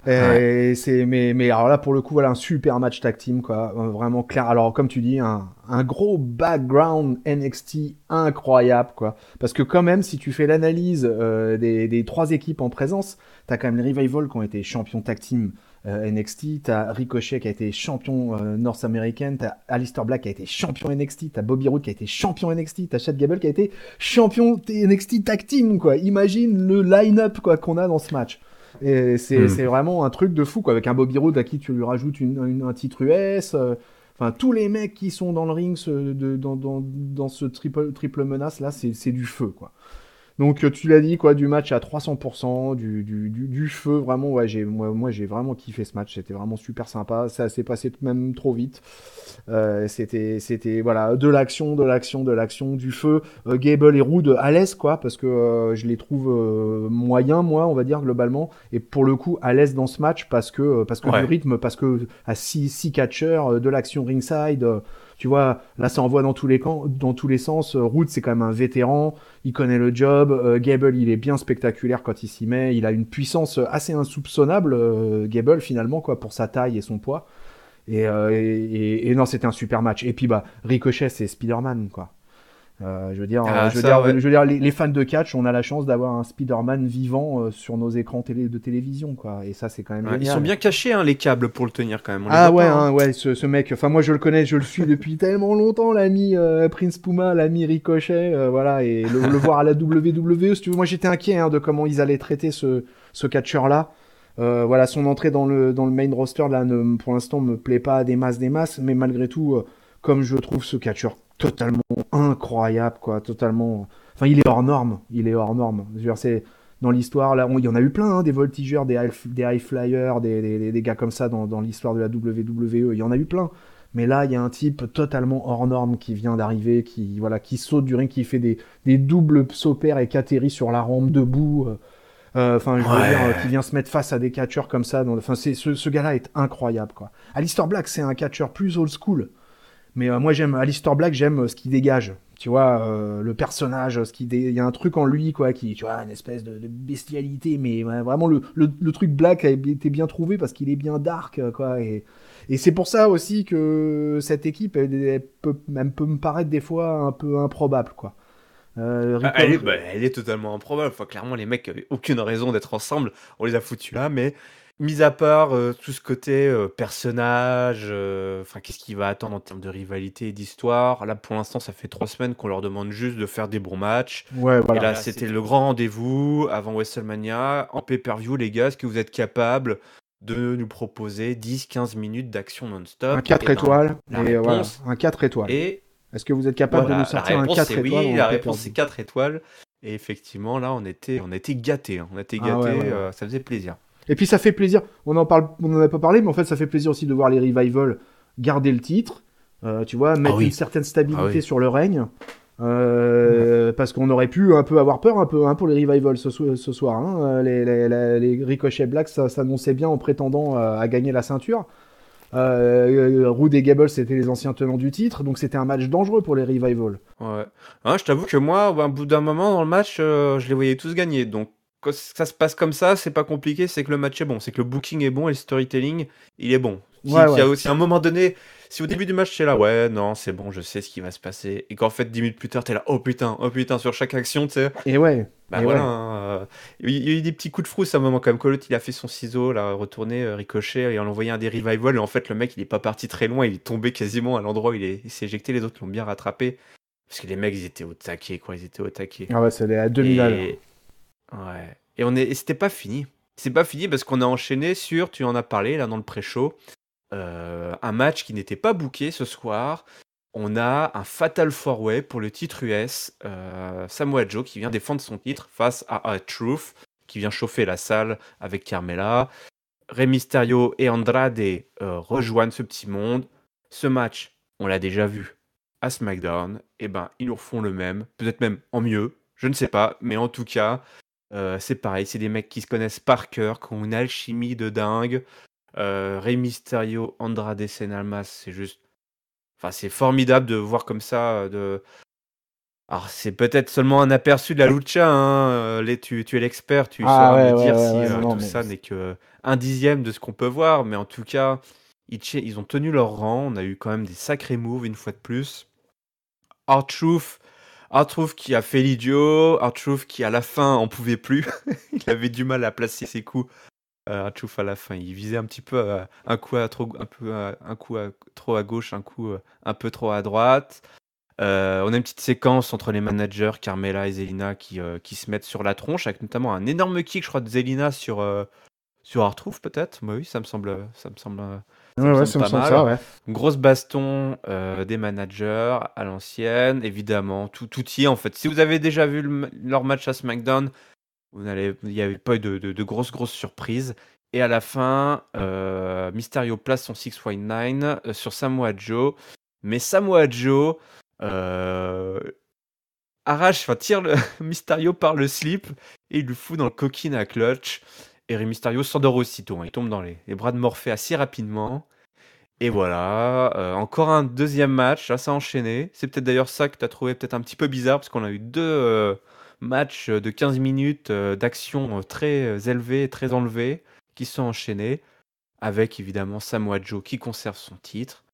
Ouais. Et mais alors là, pour le coup, voilà, un super match tag team, quoi. Vraiment clair. Alors, comme tu dis, un gros background NXT incroyable, quoi. Parce que quand même, si tu fais l'analyse des trois équipes en présence, t'as quand même les Revival qui ont été champions tag team NXT, t'as Ricochet qui a été champion North American, t'as Aleister Black qui a été champion NXT, t'as Bobby Roode qui a été champion NXT, t'as Chad Gable qui a été champion NXT tag team, quoi. Imagine le line-up, quoi, qu'on a dans ce match. Et c'est vraiment un truc de fou, quoi, avec un Bobby Roode à qui tu lui rajoutes un titre US. Enfin, tous les mecs qui sont dans le ring dans ce triple menace là, c'est du feu, quoi. Donc tu l'as dit, quoi, du match à 300%, du feu, vraiment, ouais, moi j'ai vraiment kiffé ce match, c'était vraiment super sympa, ça s'est passé même trop vite. C'était voilà, de l'action, du feu. Gable et Roode à l'aise, quoi, parce que je les trouve moyens, moi, on va dire, globalement. Et pour le coup, à l'aise dans ce match parce que du Ouais. rythme, parce que à 6 catcheurs, de l'action ringside. Tu vois, là, ça envoie dans tous les sens. Roode, c'est quand même un vétéran, il connaît le job. Gable, il est bien spectaculaire quand il s'y met. Il a une puissance assez insoupçonnable, Gable, finalement, quoi, pour sa taille et son poids. Et non, c'était un super match. Et puis bah Ricochet, c'est Spider-Man, quoi. Ah, ça, ouais. Les fans de catch, on a la chance d'avoir un Spider-Man vivant sur nos écrans de télévision, quoi. Et ça, c'est quand même Ouais, ils sont génial. bien cachés, hein, les câbles pour le tenir quand même. On les Ah voit ouais, pas, hein. hein, ouais, ce mec. Enfin, moi, je le connais, je le suis depuis tellement longtemps, l'ami Prince Puma, l'ami Ricochet, voilà. Et le voir à la WWE, si tu veux, moi, j'étais inquiet de comment ils allaient traiter ce catcheur-là. Voilà, son entrée dans le main roster là, pour l'instant, me plaît pas des masses, mais malgré tout, comme je trouve ce catcheur totalement incroyable, quoi. Totalement. Enfin, il est hors norme. Il est hors norme. Je veux dire, c'est dans l'histoire là, il y en a eu plein, hein, des voltigeurs, des high flyers, des gars comme ça dans l'histoire de la WWE. Il y en a eu plein. Mais là, il y a un type totalement hors norme qui vient d'arriver, qui voilà, qui saute du ring, qui fait des doubles sauts pairs et qui atterrit sur la rampe debout. Enfin, je veux dire, qui Ouais. vient se mettre face à des catcheurs comme ça. Enfin, ce gars-là est incroyable, quoi. Alistair Black, c'est un catcheur plus old school. Mais moi, j'aime Alistair Black, j'aime ce qu'il dégage. Tu vois, le personnage, il y a un truc en lui, quoi, qui, tu vois, une espèce de bestialité, mais ouais, vraiment le truc Black a été bien trouvé parce qu'il est bien dark, quoi. Et c'est pour ça aussi que cette équipe, elle peut me paraître des fois un peu improbable, quoi. Ah, Rico, elle est totalement improbable. Enfin, clairement, les mecs avaient aucune raison d'être ensemble. On les a foutus là, mais mis à part tout ce côté personnage, enfin, qu'est-ce qu'il va attendre en termes de rivalité et d'histoire? Là, pour l'instant, ça fait 3 semaines qu'on leur demande juste de faire des bons matchs. ouais, Et voilà. là, c'était le grand rendez-vous avant WrestleMania. En pay-per-view, les gars, est-ce que vous êtes capables de nous proposer 10-15 minutes d'action Un non-stop? 4 Et ben, étoiles, la et voilà, réponse un 4 étoiles. est Est-ce que vous êtes capable de nous voilà, la sortir un réponse c'est 4 étoiles oui, en la réponse c'est pay-per-view? 4 étoiles. Et effectivement, là, on a été gâtés, hein. On a été Ah ouais, ouais, gâtés, ouais. ça faisait plaisir. Et puis ça fait plaisir, on en a pas parlé, mais en fait ça fait plaisir aussi de voir les Revival garder le titre, tu vois, Ah mettre une oui, certaine ah stabilité oui. sur le règne, Ouais. parce qu'on aurait pu un peu avoir peur un peu hein, pour les Revival ce soir. Hein. Les Ricochet Black, ça s'annonçait bien en prétendant à gagner la ceinture. Rude et Gable, c'était les anciens tenants du titre, donc c'était un match dangereux pour les Revival. Ouais. Hein, je t'avoue que moi, au bout d'un moment dans le match, je les voyais tous gagner. Donc, quand ça se passe comme ça, c'est pas compliqué, c'est que le match est bon. C'est que le booking est bon et le storytelling, il est bon. Ouais, Si, il y ouais. a aussi un moment donné, si au début du match, t'es là, ouais, non, c'est bon, je sais ce qui va se passer. Et qu'en fait, 10 minutes plus tard, t'es là, oh putain, sur chaque action, tu sais. Et ouais, Bah et voilà, ouais. hein, il y a eu des petits coups de frousse à un moment quand même. Quand l'autre il a fait son ciseau, là, retourné, ricochet, et on l'a envoyé un des revival, et en fait le mec il est pas parti très loin, il est tombé quasiment à l'endroit où il s'est éjecté, les autres l'ont bien rattrapé. Parce que les mecs ils étaient au taquet, quoi, ils étaient au taquet. Ah ouais, c'est à 2000 à l'heure. Et ouais. Et c'était pas fini. C'est pas fini parce qu'on a enchaîné sur, tu en as parlé là dans le pré-show, un match qui n'était pas booké ce soir. On a un Fatal 4-Way pour le titre US. Samoa Joe qui vient défendre son titre face à R-Truth, qui vient chauffer la salle avec Carmella. Rey Mysterio et Andrade rejoignent ce petit monde. Ce match, on l'a déjà vu à SmackDown. Et ben, ils nous refont le même, peut-être même en mieux. Je ne sais pas, mais en tout cas, c'est pareil. C'est des mecs qui se connaissent par cœur, qui ont une alchimie de dingue. Rey Mysterio, Andrade Cien Almas, c'est juste. Enfin, c'est formidable de voir comme ça. Alors, c'est peut-être seulement un aperçu de la lucha. Hein. Tu es l'expert, tu Ah sauras me ouais, ouais, dire ouais, si ouais, non, non, tout mais ça n'est que un dixième de ce qu'on peut voir. Mais en tout cas, ils ont tenu leur rang. On a eu quand même des sacrés moves une fois de plus. R-Truth, R-Truth qui a fait l'idiot. R-Truth qui à la fin en pouvait plus. Il avait du mal à placer ses coups. R-Truth à la fin, il visait un petit peu un coup à trop, un coup trop à gauche, un coup un peu trop à droite. On a une petite séquence entre les managers, Carmella et Zelina, qui se mettent sur la tronche, avec notamment un énorme kick, je crois, de Zelina sur R-Truth, peut-être. Bah oui, ça ouais, me ouais, semble ça me pas semble ça, mal. ouais. Une grosse baston des managers à l'ancienne, évidemment, tout y est en fait. Si vous avez déjà vu leur match à SmackDown, il n'y avait pas eu de grosses surprises. Et à la fin, Mysterio place son 619 sur Samoa Joe. Mais Samoa Joe tire le Mysterio par le slip et il le fout dans le coquine à clutch. Et Rey Mysterio s'endort aussitôt, hein. Il tombe dans les bras de Morphée assez rapidement. Et voilà, encore un deuxième match, là ça a enchaîné. C'est peut-être d'ailleurs ça que tu as trouvé peut-être un petit peu bizarre, parce qu'on a eu deux matchs de 15 minutes d'action très élevés, très enlevés, qui se sont enchaînés, avec évidemment Samoa Joe qui conserve son titre.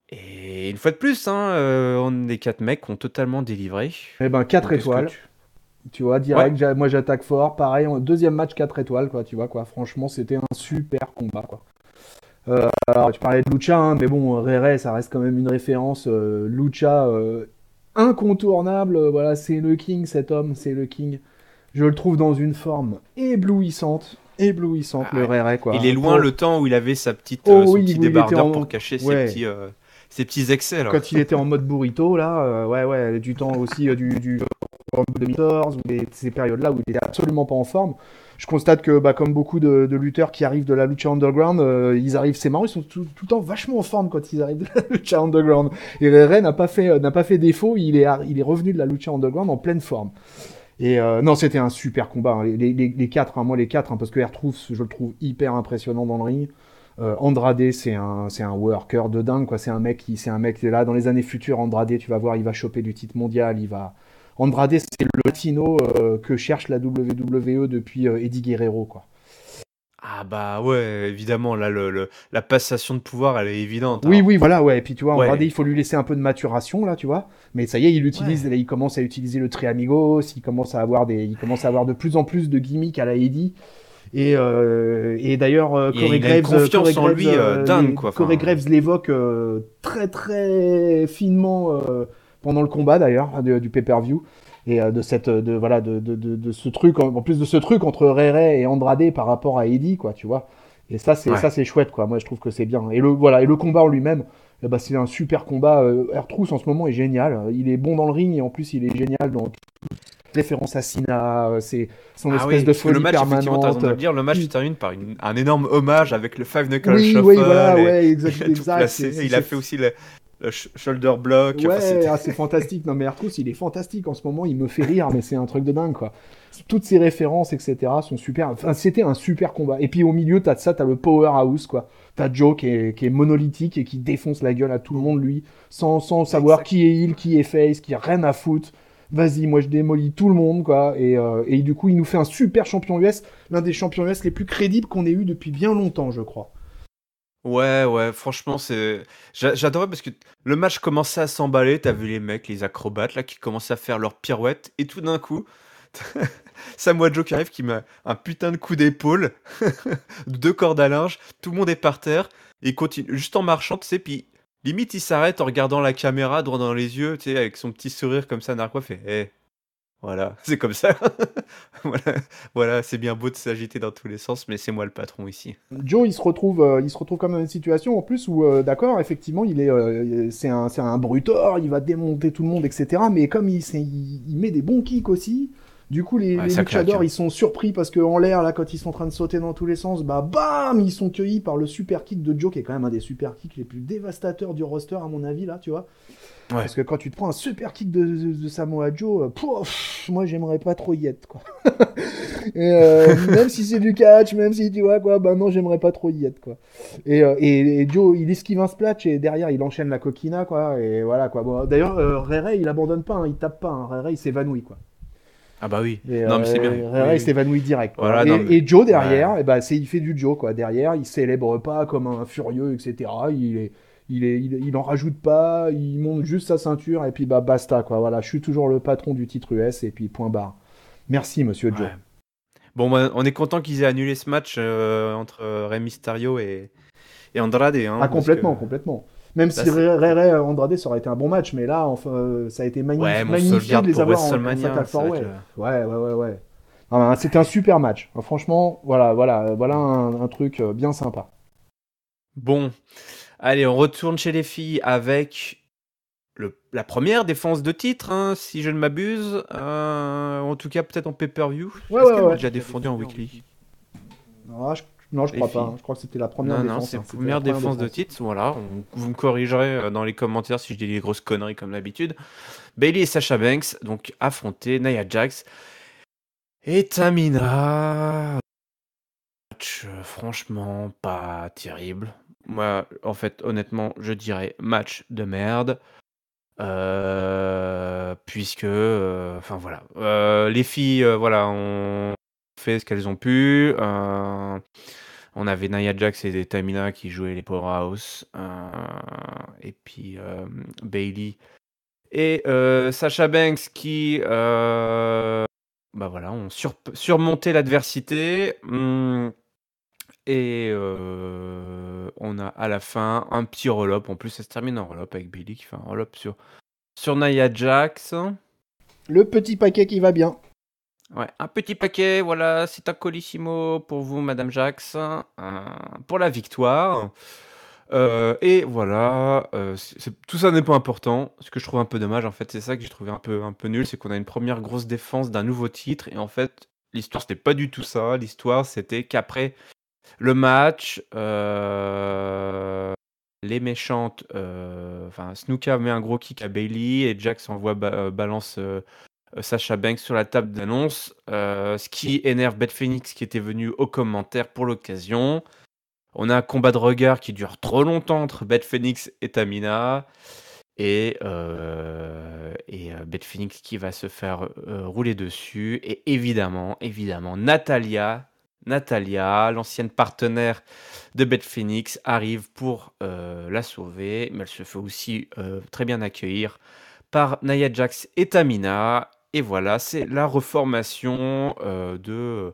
Et une fois de plus, hein, les quatre mecs ont totalement délivré. Eh ben, 4 Donc est-ce que étoiles. tu... Tu vois, Ouais, direct, moi j'attaque fort. Pareil, deuxième match 4 étoiles, quoi. Tu vois, quoi. Franchement, c'était un super combat, quoi. Alors, tu parlais de Lucha, hein, mais bon, Rere, ça reste quand même une référence. Lucha incontournable. Voilà, c'est le king, cet homme, c'est le king. Je le trouve dans une forme éblouissante. Éblouissante, le ah, Rere, quoi. il est Hein, loin le temps où il avait sa petite, Oh son oui, petit où il était débardeur en. pour cacher ses Ouais. Ces petits excès, là. Quand il était en mode burrito, là, ouais, du temps aussi du Rumble 2014, ou ces périodes-là où il était absolument pas en forme. Je constate que, bah, comme beaucoup de lutteurs qui arrivent de la lucha underground, ils arrivent, c'est marrant, ils sont tout le temps vachement en forme quand ils arrivent de la lucha underground. Et Ray n'a pas fait défaut, il est revenu de la lucha underground en pleine forme. Et non, c'était un super combat, hein. Les quatre, hein, moi les quatre, hein, parce que R-Truth, je le trouve hyper impressionnant dans le ring. Andrade, c'est un worker de dingue, quoi. C'est un mec là dans les années futures. Andrade, tu vas voir, il va choper du titre mondial. Andrade, c'est le latino que cherche la WWE depuis Eddie Guerrero, quoi. Ah bah ouais, évidemment, là, la passation de pouvoir, elle est évidente, Oui, hein. oui, voilà, ouais. Et puis tu vois, Andrade, Ouais, il faut lui laisser un peu de maturation là, tu vois. Mais ça y est, ouais. il commence à utiliser le Triamigos. Il commence à avoir de plus en plus de gimmicks à la Eddie. Et d'ailleurs, Il a une confiance en lui dingue, quoi. Corey Enfin, Graves l'évoque très très finement pendant le combat d'ailleurs du pay-per-view. Et voilà, de ce truc, en plus de ce truc entre Ray Ray et Andrade par rapport à Eddie, quoi, tu vois. Et ouais. ça c'est chouette, quoi. Moi je trouve que c'est bien. Et le combat en lui-même, bah, c'est un super combat. R-Truth en ce moment est génial. Il est bon dans le ring et en plus il est génial dans référence à Sina, c'est son Ah espèce oui, de parce que le folie match, effectivement, t'as raison permanente. de le dire, le match se Il- termine par un énorme hommage avec le Five Knuckle Oui, oui, Shuffle voilà, et ouais, exact, il a tout exact. placé. Il a fait aussi le shoulder block. Enfin, Ouais, c'était. ah, c'est fantastique. Non, mais Arthros, il est fantastique en ce moment. Il me fait rire, mais c'est un truc de dingue, quoi. Toutes ces références, etc., sont super. Enfin, c'était un super combat. Et puis au milieu, t'as le powerhouse, quoi. T'as Joe qui est monolithique et qui défonce la gueule à tout le monde, lui, sans savoir Exact. qui est heel, qui est face, qui a rien à foutre. Vas-y, moi je démolis tout le monde, quoi. Et du coup, il nous fait un super champion US, l'un des champions US les plus crédibles qu'on ait eu depuis bien longtemps, je crois. Ouais, ouais, franchement, j'adorais parce que le match commençait à s'emballer. T'as vu les mecs, les acrobates, là, qui commençaient à faire leurs pirouettes. Et tout d'un coup, Samoa Joe qui arrive, qui met un putain de coup d'épaule, deux cordes à linge. Tout le monde est par terre. Et il continue juste en marchant, tu sais. Puis limite, il s'arrête en regardant la caméra droit dans les yeux, tu sais, avec son petit sourire comme ça, narquois, fait hé, voilà, c'est comme ça. Voilà, voilà, c'est bien beau de s'agiter dans tous les sens, mais c'est moi le patron ici. Joe, il se retrouve comme dans une situation en plus où, d'accord, effectivement, c'est un brutor, il va démonter tout le monde, etc. Mais comme il met des bons kicks aussi, du coup, les, Ouais, les ça claque, luchadors, hein. ils sont surpris parce qu'en l'air, là, quand ils sont en train de sauter dans tous les sens, bah, bam, ils sont cueillis par le super kick de Joe, qui est quand même un des super kicks les plus dévastateurs du roster, à mon avis, là, tu vois. Ouais. Parce que quand tu te prends un super kick de Samoa Joe, moi, j'aimerais pas trop y être, quoi. Et même si c'est du catch, même si tu vois quoi, bah non, j'aimerais pas trop y être quoi. Et Joe, il esquive un splash et derrière il enchaîne la coquina quoi. Et voilà quoi. Bon, d'ailleurs, Ray Ray il abandonne pas, hein, il tape pas. Hein. Ray Ray il s'évanouit quoi. Ah bah oui. Et Non, mais c'est bien. Ray Oui, Ray il oui. s'évanouit direct quoi. Voilà, non, mais. Et Joe Ouais. derrière, il fait du Joe quoi. Derrière, il célèbre pas comme un furieux, etc. Il en rajoute pas, il monte juste sa ceinture et puis bah basta quoi. Voilà, je suis toujours le patron du titre US et puis point barre. Merci Monsieur Joe. Ouais. Bon, bah, on est content qu'ils aient annulé ce match entre Rey Mysterio et Andrade, Ah, hein, parce que complètement, complètement. Même là, si c'est. Ray Andrade, ça aurait été un bon match, mais là, enfin, ça a été Ouais, mais on se magnifié de sauvegarde les pour avoir en WrestleMania. Fatal C'est 4 vrai que. Way. Ouais, ouais, ouais, ouais. Ah, c'était un super match. Franchement, voilà un truc bien sympa. Bon, allez, on retourne chez les filles avec la première défense de titre, hein, si je ne m'abuse. En tout cas, peut-être en pay-per-view. Ouais, Est-ce ouais, qu'elles l'ont ouais. déjà défendu en weekly, Non, je les crois pas, hein. filles? Je crois que c'était la première Non, non, défense, c'est hein. la C'était la première première défense de défense. titre. Voilà, vous me corrigerez dans les commentaires si je dis des grosses conneries comme d'habitude. Bailey et Sasha Banks, donc affronter Nia Jax et Tamina. Match, franchement, pas terrible. Moi, en fait, honnêtement, je dirais match de merde. Puisque, enfin voilà. Les filles, voilà, ont fait ce qu'elles ont pu. On avait Nia Jax et Tamina qui jouaient les Powerhouse. Et puis Bailey et Sasha Banks qui, bah voilà, ont surmonté l'adversité. Et on a à la fin un petit roll-up. En plus, ça se termine en roll-up avec Bailey qui fait un roll-up sur Nia Jax. Le petit paquet qui va bien. Ouais, un petit paquet, voilà, c'est un colissimo pour vous, Madame Jax, pour la victoire. Et voilà, tout ça n'est pas important. Ce que je trouve un peu dommage, en fait, c'est ça que j'ai trouvé un peu nul, c'est qu'on a une première grosse défense d'un nouveau titre, et en fait, l'histoire c'était pas du tout ça. L'histoire c'était qu'après le match, les méchantes, enfin Snuka met un gros kick à Bailey et Jax balance Sasha Banks sur la table d'annonce, ce qui énerve Beth Phoenix qui était venue au commentaire pour l'occasion. On a un combat de regard qui dure trop longtemps entre Beth Phoenix et Tamina. Et Beth Phoenix qui va se faire rouler dessus. Et évidemment, Natalia, l'ancienne partenaire de Beth Phoenix, arrive pour la sauver. Mais elle se fait aussi très bien accueillir par Nia Jax et Tamina. Et voilà, c'est la reformation de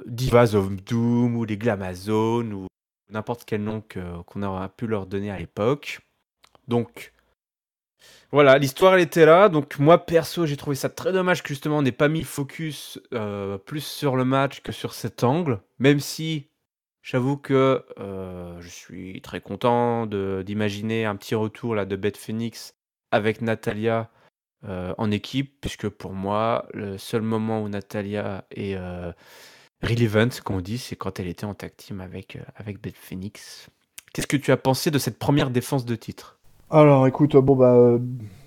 Divas of Doom ou les Glamazones ou n'importe quel nom qu'on aura pu leur donner à l'époque. Donc voilà, l'histoire elle était là. Donc moi perso j'ai trouvé ça très dommage que justement on n'ait pas mis le focus plus sur le match que sur cet angle. Même si j'avoue que je suis très content d'imaginer un petit retour là de Beth Phoenix avec Natalia en équipe, puisque pour moi le seul moment où Natalia est relevant, comme on dit, c'est quand elle était en tag team avec Beth Phoenix. Qu'est-ce que tu as pensé de cette première défense de titre? Alors écoute, bon bah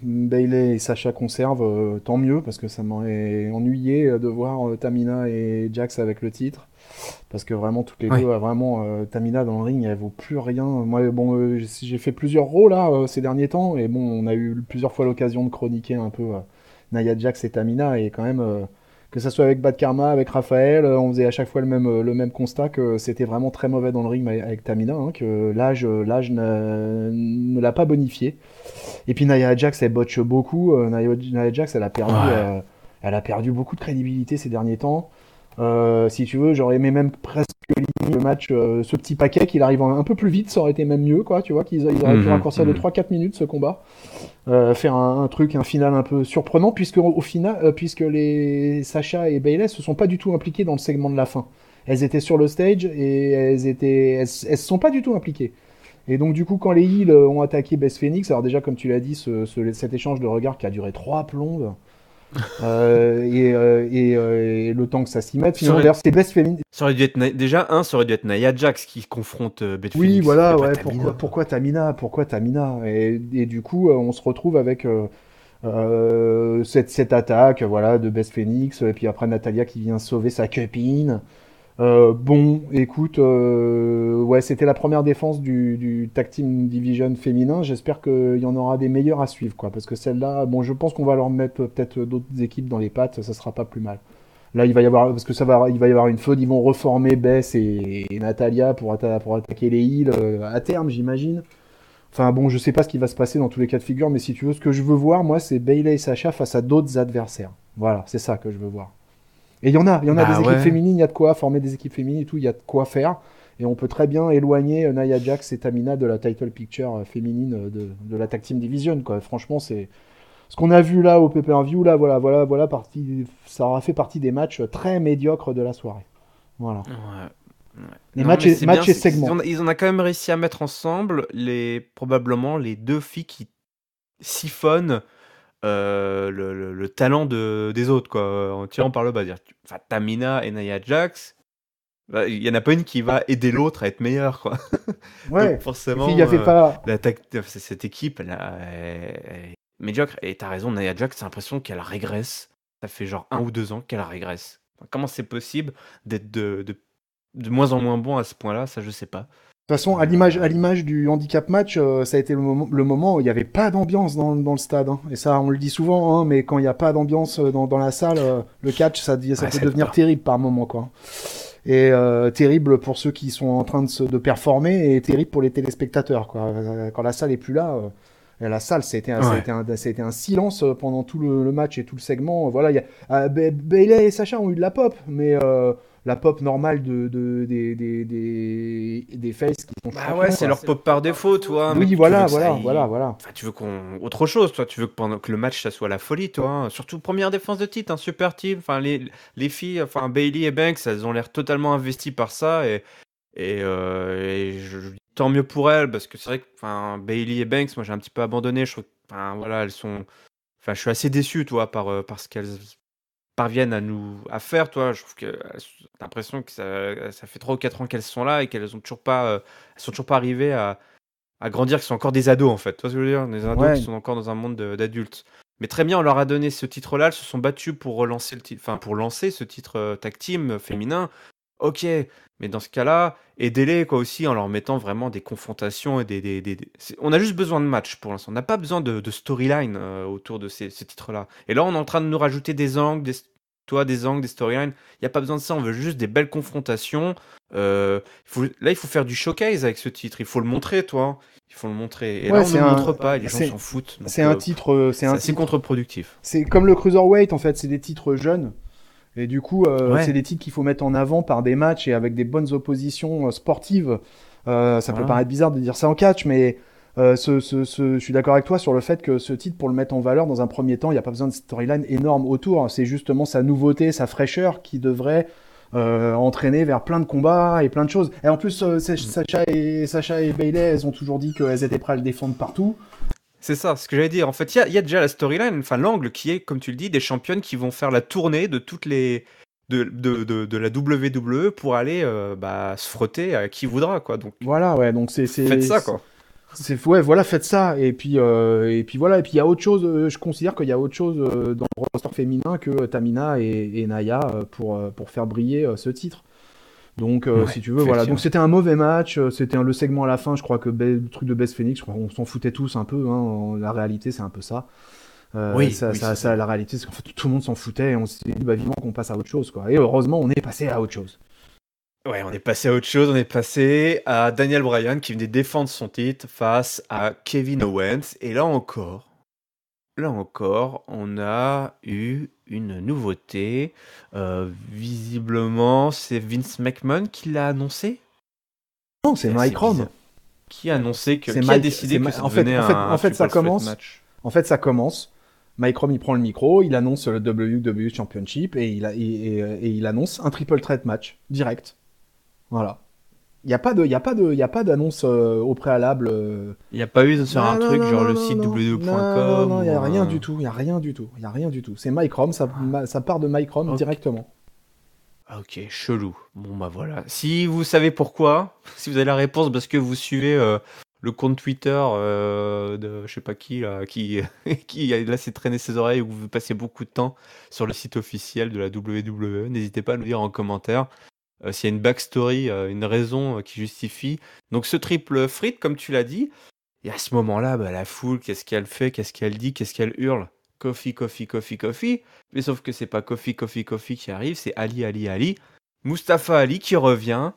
Bailey et Sacha conservent, tant mieux parce que ça m'aurait ennuyé de voir Tamina et Jax avec le titre. Parce que vraiment toutes les deux, Ouais. vraiment Tamina dans le ring, elle vaut plus rien. Moi bon, j'ai fait plusieurs rôles là ces derniers temps et bon, on a eu plusieurs fois l'occasion de chroniquer un peu Nia Jax et Tamina et quand même que ça soit avec Bad Karma, avec Raphaël, on faisait à chaque fois le même constat que c'était vraiment très mauvais dans le ring avec Tamina, hein, que l'âge ne l'a pas bonifié. Et puis Nia Jax, elle botche beaucoup. Nia Jax, Ouais. elle a perdu beaucoup de crédibilité ces derniers temps. Si tu veux, j'aurais aimé même presque limite le match, ce petit paquet qu'il arrive un peu plus vite, ça aurait été même mieux, quoi. Tu vois, ils auraient pu Mhm, raccourcir de mhm. 3-4 minutes ce combat. Faire un truc, un final un peu surprenant, puisque au final, puisque les Sacha et Bayley se sont pas du tout impliqués dans le segment de la fin. Elles étaient sur le stage et elles se sont pas du tout impliquées. Et donc du coup, quand les Heels ont attaqué Beth Phoenix, alors déjà comme tu l'as dit, cet échange de regards qui a duré 3 plombes, et le temps que ça s'y mette, Ça finalement aurait, d'ailleurs c'est Beth Phoenix. ça aurait dû être ça aurait dû être Nia Jax qui confronte Beth Oui, Phoenix et voilà, pas ouais, Tamina. pourquoi Tamina et du coup, on se retrouve avec cette attaque, voilà, de Beth Phoenix, et puis après Natalia qui vient sauver sa copine. Bon, écoute, ouais, c'était la première défense du Tag Team Division féminin. J'espère qu'il y en aura des meilleures à suivre, quoi. Parce que celle-là, bon, je pense qu'on va leur mettre peut-être d'autres équipes dans les pattes, ça sera pas plus mal. Là, il va y avoir, parce que il va y avoir une feud, ils vont reformer Bess et Natalia pour attaquer les Heels à terme, j'imagine. Enfin bon, je sais pas ce qui va se passer dans tous les cas de figure, mais si tu veux, ce que je veux voir, moi, c'est Bayley et Sacha face à d'autres adversaires. Voilà, c'est ça que je veux voir. Et il y en a Bah des équipes ouais. féminines, il y a de quoi former des équipes féminines et tout, il y a de quoi faire. Et on peut très bien éloigner Nia Jax et Tamina de la title picture féminine de la Tag Team Division, quoi. Franchement, c'est ce qu'on a vu là au pay-per-view, là, ça aura fait partie des matchs très médiocres de la soirée. Voilà. Ouais. Ouais. Les Non, mais c'est bien, matchs et segments. ils ont quand même réussi à mettre ensemble probablement les deux filles qui siphonnent le talent des autres, quoi, en tirant par le bas. Enfin, Tamina et Nia Jax, bah, il y en a pas une qui va aider l'autre à être meilleure, quoi. Donc Ouais. Et puis il y forcément, avait pas. cette équipe, elle est médiocre. Et t'as raison, Nia Jax, j'ai l'impression qu'elle régresse. Ça fait genre 1 ou 2 ans qu'elle régresse. Enfin, comment c'est possible d'être de moins en moins bon à ce point-là? Ça, je sais pas. De toute façon, Euh, à l'image du handicap match, ça a été le moment où il n'y avait pas d'ambiance dans le stade, hein. Et ça, on le dit souvent, hein, mais quand il n'y a pas d'ambiance dans la salle, le catch, ça Ouais, peut ça aide devenir pas. terrible par moment, quoi. Et terrible pour ceux qui sont en train de performer et terrible pour les téléspectateurs, quoi. Quand la salle est plus là, la salle, Ouais. ça a été un silence pendant tout le match et tout le segment. Voilà, Bayley et Sacha ont eu de la pop, mais la pop normale des faces qui sont Bah ouais, champions, c'est quoi. leur pop par défaut, toi. Mais Oui, tu veux voilà, que ça voilà, voilà, aille. voilà. Enfin, tu veux qu'on. Autre chose, toi. Tu veux que pendant que le match, ça soit la folie, toi, hein. Surtout première défense de titre, un super team. Enfin, les filles, enfin, Bailey et Banks, elles ont l'air totalement investies par ça. Et tant mieux pour elle, parce que c'est vrai que Bailey et Banks, moi j'ai un petit peu abandonné. Je trouve voilà, elles sont. Enfin, je suis assez déçu, toi, par ce qu'elles parviennent à faire, toi. Je trouve que j'ai l'impression que ça fait 3 ou 4 ans qu'elles sont là et qu'elles ont toujours pas, elles sont toujours pas arrivées à grandir, qui sont encore des ados en fait. Tu vois ce que je veux dire? Des ados qui Ouais, sont encore dans un monde d'adultes. Mais très bien, on leur a donné ce titre-là, elles se sont battues pour relancer le titre, pour lancer ce titre tag team féminin. Ok, mais dans ce cas-là, aidez-les quoi aussi en leur mettant vraiment des confrontations et on a juste besoin de matchs pour l'instant. On n'a pas besoin de storyline autour de ces titres-là. Et là, on est en train de nous rajouter des angles, des angles, des storylines. Il n'y a pas besoin de ça. On veut juste des belles confrontations. Là, il faut faire du showcase avec ce titre. Il faut le montrer, toi. Il faut le montrer. Et là, ouais, on ne le montre pas et les gens s'en foutent. c'est Donc, un titre, c'est assez contre-productif. c'est comme le Cruiserweight en fait, c'est des titres jeunes. Et du coup, c'est Ouais, des titres qu'il faut mettre en avant par des matchs et avec des bonnes oppositions sportives. Ça peut voilà. paraître bizarre de dire ça en catch, mais je suis d'accord avec toi sur le fait que ce titre, pour le mettre en valeur dans un premier temps, il n'y a pas besoin de storyline énorme autour. C'est justement sa nouveauté, sa fraîcheur qui devrait entraîner vers plein de combats et plein de choses. Et en plus, Mm. Sacha et Bayley, elles ont toujours dit qu'elles étaient prêtes à le défendre partout. C'est ça, ce que j'allais dire. En fait, il y a déjà la storyline, l'angle qui est, comme tu le dis, des championnes qui vont faire la tournée de toutes les. De la WWE pour aller se frotter à qui voudra, quoi. Donc, Voilà, ouais, donc faites ça, quoi. ouais, voilà, faites ça. Et puis voilà, et puis il y a autre chose, je considère qu'il y a autre chose dans le roster féminin que Tamina et Naya pour faire briller ce titre. Donc, si Ouais, tu veux, voilà. Donc, effectivement. c'était un mauvais match. C'était le segment à la fin. Je crois que le truc de Beth Phoenix, je crois qu'on s'en foutait tous un peu. Hein. La réalité, c'est un peu ça. Oui, oui, c'est ça. La réalité, c'est qu'en fait, tout le monde s'en foutait et on s'est dit, bah, vivement qu'on passe à autre chose, quoi. Et heureusement, on est passé à autre chose. Ouais, on est passé à autre chose. On est passé à Daniel Bryan qui venait défendre son titre face à Kevin Owens. Et là encore, on a eu une nouveauté. Visiblement, c'est Vince McMahon qui l'a annoncé. Non, c'est C'est assez Mike Rom. bizarre. Qui a annoncé C'est qui a Mike. décidé que ça En fait, devenait un ça triple threat commence. match? En fait, ça commence. Mike Rom, il prend le micro, il annonce le WWE Championship et il annonce un triple threat match direct. Voilà. Il y a pas d'annonce au préalable. Il n'y a pas eu sur un Non, non, truc non, genre non, le non, site non, non, non, www.com non, il y a ou rien un. du tout, il y a rien du tout, il y a rien du tout. C'est Mike Rom, ça part de Mike Rom Ok. directement. Ah, ok, chelou. Bon bah voilà. Si vous savez pourquoi, si vous avez la réponse parce que vous suivez le compte Twitter de je sais pas qui là, qui qui là s'est traîné ses oreilles ou que vous passez beaucoup de temps sur le site officiel de la WWE, n'hésitez pas à nous dire en commentaire s'il y a une backstory, une raison qui justifie. Donc ce triple frite, comme tu l'as dit, et à ce moment-là, bah, la foule, qu'est-ce qu'elle fait, qu'est-ce qu'elle dit, qu'est-ce qu'elle hurle? Coffee, coffee, coffee, coffee. Mais sauf que c'est pas coffee, coffee, coffee qui arrive, c'est Ali, Ali, Ali. Mustafa Ali qui revient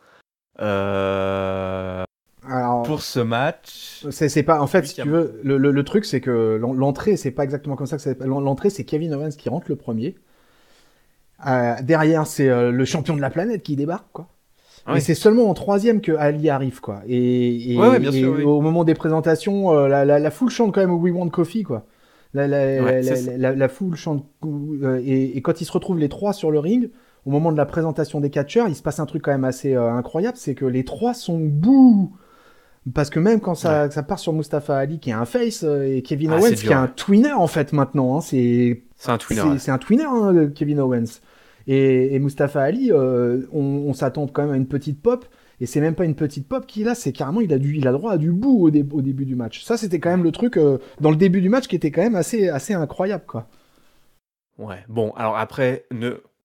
euh, Alors, pour ce match. c'est pas, en fait, si tu Huitième. veux, le truc, c'est que l'entrée, c'est pas exactement comme ça que l'entrée, c'est Kevin Owens qui rentre le premier. Derrière, c'est le champion de la planète qui débarque, quoi. Ah Et oui. c'est seulement en troisième que Ali arrive, quoi. Ouais, ouais, bien sûr, Et oui. au moment des présentations, la foule chante quand même We Want Coffee, quoi. Ouais, c'est ça. La foule chante. Et quand ils se retrouvent les trois sur le ring, au moment de la présentation des catcheurs, il se passe un truc quand même assez incroyable, c'est que les trois sont bouh. Parce que même quand Ouais. ça part sur Mustafa Ali, qui est un face, et Kevin Ah, Owens, c'est qui est dur, un ouais. twinner, en fait, maintenant, hein, C'est un twinner, ouais. c'est un twinner, hein, Kevin Owens. Et Mustafa Ali, on s'attend quand même à une petite pop. Et c'est même pas une petite pop qu'il a, c'est carrément, il a droit à du bout au début du match. Ça, c'était quand même Ouais. le truc dans le début du match qui était quand même assez incroyable, quoi. Ouais. Bon, alors après,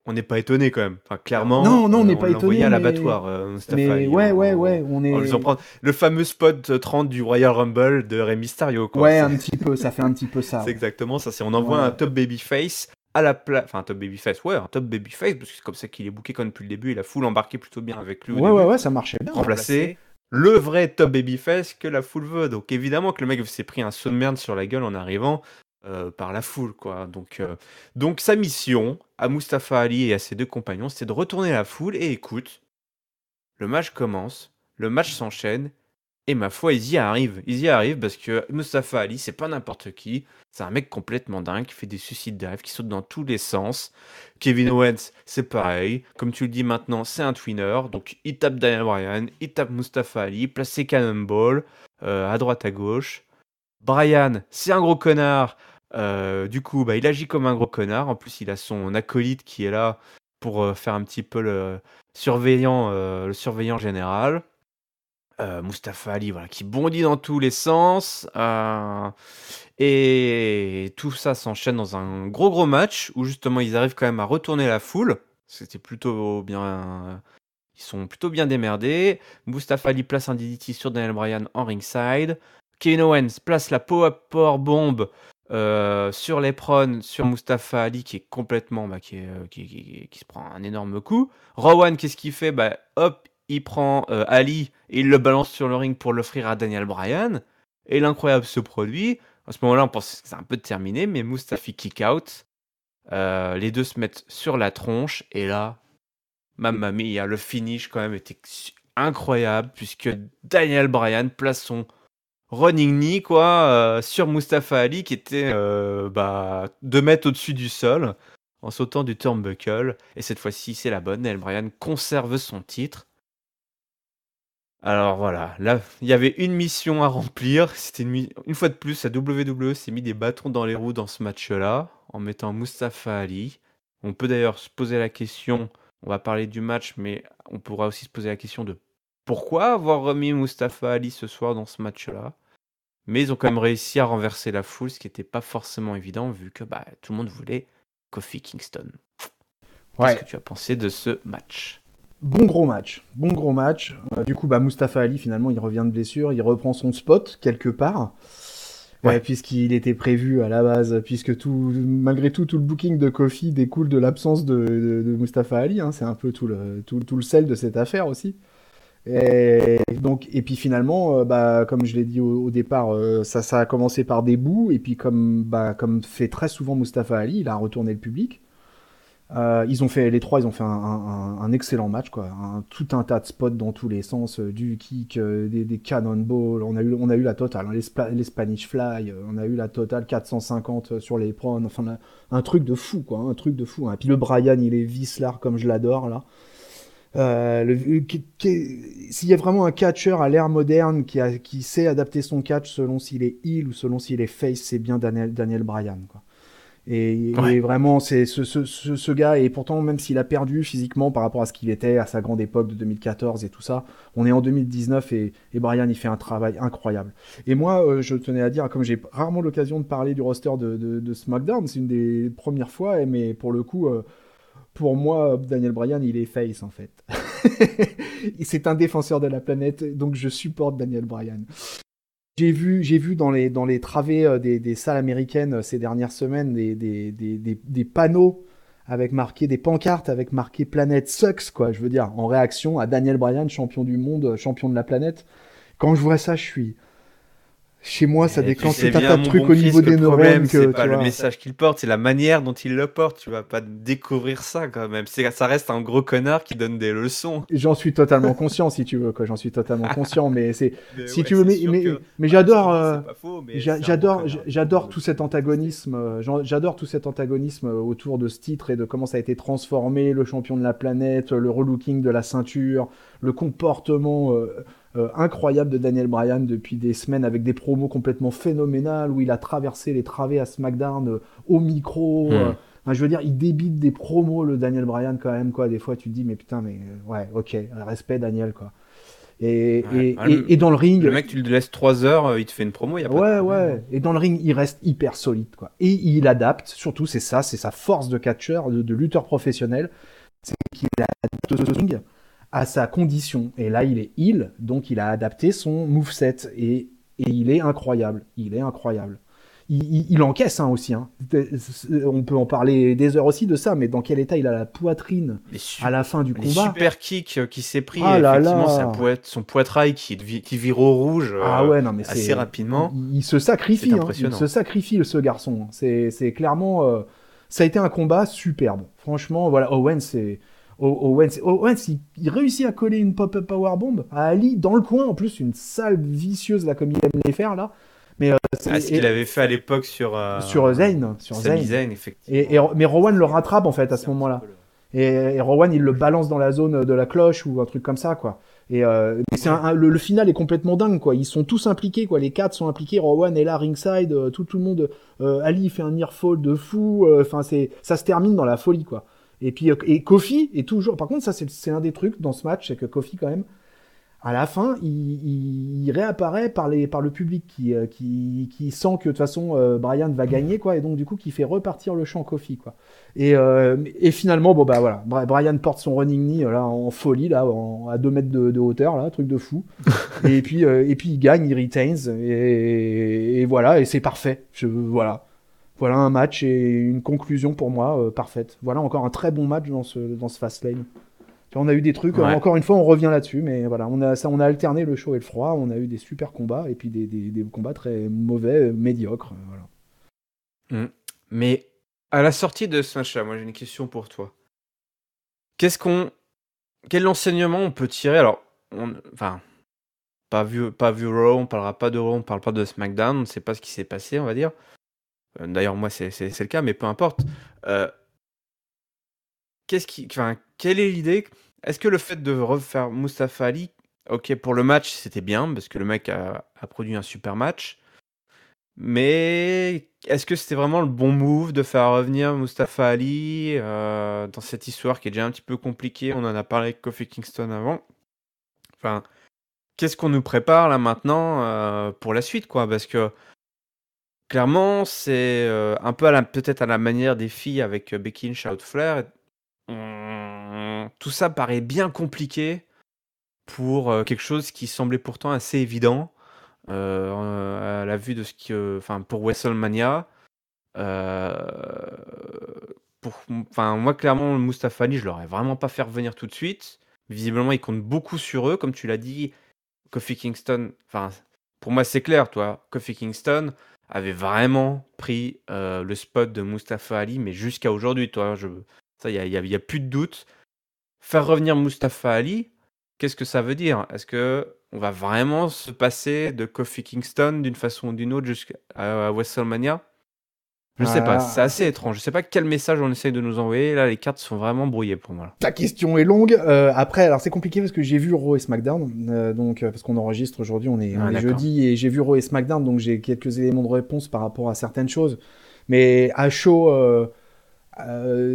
on n'est pas étonné quand même. Enfin, clairement, Non, non, on n'est on pas l'a envoyé étonné, à l'abattoir, Mustafa mais Ali, ouais, ouais, ouais, on en lui faisant est, prendre le fameux spot 30 du Royal Rumble de Rey Mysterio, quoi. ouais, un petit peu, ça fait un petit peu ça, C'est ouais. exactement ça. On Ouais, envoie un ouais. top babyface à la place. Enfin, un top babyface, ouais, un top babyface, parce que c'est comme ça qu'il est booké quand même depuis le début et la foule embarquait plutôt bien avec lui au Ouais, ouais, début. ouais, ça marchait bien. Remplacer le vrai top babyface que la foule veut. Donc évidemment que le mec s'est pris un saut de merde sur la gueule en arrivant par la foule, quoi. Donc sa mission à Mustafa Ali et à ses deux compagnons, c'était de retourner la foule et écoute, le match commence, le match s'enchaîne Et ma foi, ils y arrivent. Ils y arrivent parce que Mustafa Ali, c'est pas n'importe qui. C'est un mec complètement dingue qui fait des suicide dives, qui saute dans tous les sens. Kevin Owens, c'est pareil. Comme tu le dis maintenant, c'est un twinner. Donc il tape Daniel Bryan, il tape Mustafa Ali, place ses cannonballs à droite à gauche. Bryan, c'est un gros connard. Du coup, bah, il agit comme un gros connard. En plus, il a son acolyte qui est là pour faire un petit peu le surveillant général. Mustafa Ali, voilà, qui bondit dans tous les sens. Et tout ça s'enchaîne dans un gros match où justement ils arrivent quand même à retourner la foule. C'était plutôt bien. Ils sont plutôt bien démerdés. Mustafa Ali place un DDT sur Daniel Bryan en ringside. Kevin Owens place la power bomb sur l'apron sur Mustafa Ali qui est complètement qui se prend un énorme coup. Rowan, qu'est-ce qu'il fait? Bah hop, il prend Ali et il le balance sur le ring pour l'offrir à Daniel Bryan. Et l'incroyable se produit. À ce moment-là, on pense que c'est un peu terminé, mais Mustafa kick out. Les deux se mettent sur la tronche et là, mamma mia, le finish quand même était incroyable puisque Daniel Bryan place son running knee sur Mustafa Ali qui était 2 mètres au-dessus du sol en sautant du turnbuckle. Et cette fois-ci, c'est la bonne. Daniel Bryan conserve son titre. Alors voilà, là, il y avait une mission à remplir. C'était une fois de plus, la WWE s'est mis des bâtons dans les roues dans ce match-là, en mettant Mustafa Ali. On peut d'ailleurs se poser la question, on va parler du match, mais on pourra aussi se poser la question de pourquoi avoir remis Mustafa Ali ce soir dans ce match-là. Mais ils ont quand même réussi à renverser la foule, ce qui n'était pas forcément évident, vu que tout le monde voulait Kofi Kingston. Qu'est-ce que tu as pensé de ce match ? Bon gros match. Du coup, Mustafa Ali, finalement, il revient de blessure, il reprend son spot quelque part, puisqu'il était prévu à la base, puisque malgré tout le booking de Kofi découle de l'absence de Mustafa Ali. Hein, c'est un peu tout le sel de cette affaire aussi. Et puis finalement, comme je l'ai dit au départ, ça a commencé par des bouts, et puis comme fait très souvent Mustafa Ali, il a retourné le public. Les trois, ils ont fait un excellent match, quoi. Tout un tas de spots dans tous les sens, du kick, des cannonballs. On a eu la totale, hein, les Spanish Fly, on a eu la totale 450 sur les prônes. Enfin, un truc de fou, quoi, un truc de fou. Hein. Et puis le Bryan, il est vicelard comme je l'adore là. S'il y a vraiment un catcheur à l'ère moderne qui sait adapter son catch selon s'il est heel ou selon s'il est face, c'est bien Daniel Bryan, quoi. Et vraiment, c'est ce gars, et pourtant, même s'il a perdu physiquement par rapport à ce qu'il était à sa grande époque de 2014 et tout ça, on est en 2019 et Bryan, il fait un travail incroyable. Et moi, je tenais à dire, comme j'ai rarement l'occasion de parler du roster de SmackDown, c'est une des premières fois, mais pour le coup, pour moi, Daniel Bryan, il est face, en fait. C'est un défenseur de la planète, donc je supporte Daniel Bryan. J'ai vu dans les travées des salles américaines ces dernières semaines des panneaux avec marqué, des pancartes avec marqué Planète Sucks, quoi, je veux dire, en réaction à Daniel Bryan, champion du monde, champion de la planète. Quand je vois ça, chez moi, ça déclenche tout un tas de trucs au niveau des neurones. C'est pas le message qu'il porte, c'est la manière dont il le porte. Tu vas pas découvrir ça quand même. Ça reste un gros connard qui donne des leçons. J'en suis totalement conscient, si tu veux, quoi. J'en suis totalement conscient, mais si tu veux, mais j'adore, j'adore tout cet antagonisme. J'adore tout cet antagonisme autour de ce titre et de comment ça a été transformé, le champion de la planète, le relooking de la ceinture, le comportement incroyable de Daniel Bryan depuis des semaines avec des promos complètement phénoménales où il a traversé les travées à SmackDown au micro. Enfin, je veux dire, il débite des promos, le Daniel Bryan, quand même, quoi. Des fois, tu te dis, mais putain, ouais, ok, respect, Daniel, quoi. Et dans le ring. Le mec, tu le laisses 3 heures, il te fait une promo, il y a pas de problème. Et dans le ring, il reste hyper solide, quoi. Et il adapte, surtout, c'est sa force de catcheur, de lutteur professionnel, c'est qu'il adapte ce ring à sa condition. Et là, il est heel, donc il a adapté son moveset. Et il est incroyable. Il encaisse aussi. Hein. On peut en parler des heures aussi de ça, mais dans quel état il a la poitrine à la fin du combat. Les super kicks qui s'est pris, effectivement, son poitrail qui vire au rouge assez rapidement. Il se sacrifie. Il se sacrifie, ce garçon. C'est clairement... ça a été un combat superbe. Franchement, voilà, Owens, il réussit à coller une pop-up powerbomb à Ali dans le coin, en plus une sale vicieuse là comme il aime les faire là. Mais Ah, ce qu'il avait fait à l'époque sur sur Sami Zayn. Zayn, effectivement. Mais Rowan le rattrape en fait à C'est ce un petit moment-là. peu le... Et Rowan il le balance dans la zone de la cloche ou un truc comme ça quoi. Mais Ouais. le final est complètement dingue quoi. Ils sont tous impliqués quoi. Les quatre sont impliqués. Rowan est là ringside, tout le monde. Ali fait un near fall de fou. Enfin ça se termine dans la folie quoi. Et puis et Kofi est toujours. Par contre ça c'est un des trucs dans ce match, c'est que Kofi quand même à la fin, il réapparaît par le public qui sent que de toute façon Brian va gagner quoi, et donc du coup qui fait repartir le chant Kofi quoi. Et finalement bon bah voilà, Brian porte son running knee là en folie là, à 2 mètres de hauteur là, truc de fou. Et puis il gagne, il retains et voilà et c'est parfait. Voilà un match et une conclusion pour moi parfaite. Voilà encore un très bon match dans ce fast lane. On a eu des trucs, Ouais. encore une fois, on revient là-dessus, mais voilà, on a alterné le chaud et le froid, on a eu des super combats, et puis des combats très mauvais, médiocres, voilà. Mm. Mais à la sortie de ce match-là, moi j'ai une question pour toi. Qu'est-ce qu'on... Quel enseignement on peut tirer? Alors, enfin, pas vu Raw, on parlera pas de Raw, on parle pas de SmackDown, on ne sait pas ce qui s'est passé, on va dire. D'ailleurs, moi, c'est le cas, mais peu importe. Euh, enfin, quelle est l'idée? Est-ce que le fait de refaire Mustafa Ali, ok, pour le match, c'était bien, parce que le mec a produit un super match, mais est-ce que c'était vraiment le bon move de faire revenir Mustafa Ali dans cette histoire qui est déjà un petit peu compliquée? On en a parlé avec Kofi Kingston avant. Enfin, qu'est-ce qu'on nous prépare là maintenant pour la suite, quoi? Parce que clairement, c'est un peu peut-être à la manière des filles avec Becky Lynch, Charlotte Flair. Tout ça paraît bien compliqué pour quelque chose qui semblait pourtant assez évident à la vue de ce que, enfin, pour WrestleMania. Euh, enfin, moi, clairement, Mustafa Ali, je l'aurais vraiment pas fait revenir tout de suite. Visiblement, il compte beaucoup sur eux, comme tu l'as dit. Kofi Kingston, enfin, pour moi, c'est clair, toi. Kofi Kingston avait vraiment pris le spot de Mustafa Ali, mais jusqu'à aujourd'hui, toi. Ça, y a plus de doute. Faire revenir Mustafa Ali, qu'est-ce que ça veut dire? Est-ce que on va vraiment se passer de Kofi Kingston d'une façon ou d'une autre jusqu'à WrestleMania? Je sais pas, c'est Voilà. assez étrange. Je sais pas quel message on essaye de nous envoyer. Là, les cartes sont vraiment brouillées pour moi. Ta question est longue. Après, alors c'est compliqué parce que j'ai vu Raw et SmackDown, parce qu'on enregistre aujourd'hui, on Ah, est d'accord. jeudi, et j'ai vu Raw et SmackDown, donc j'ai quelques éléments de réponse par rapport à certaines choses. Mais à chaud,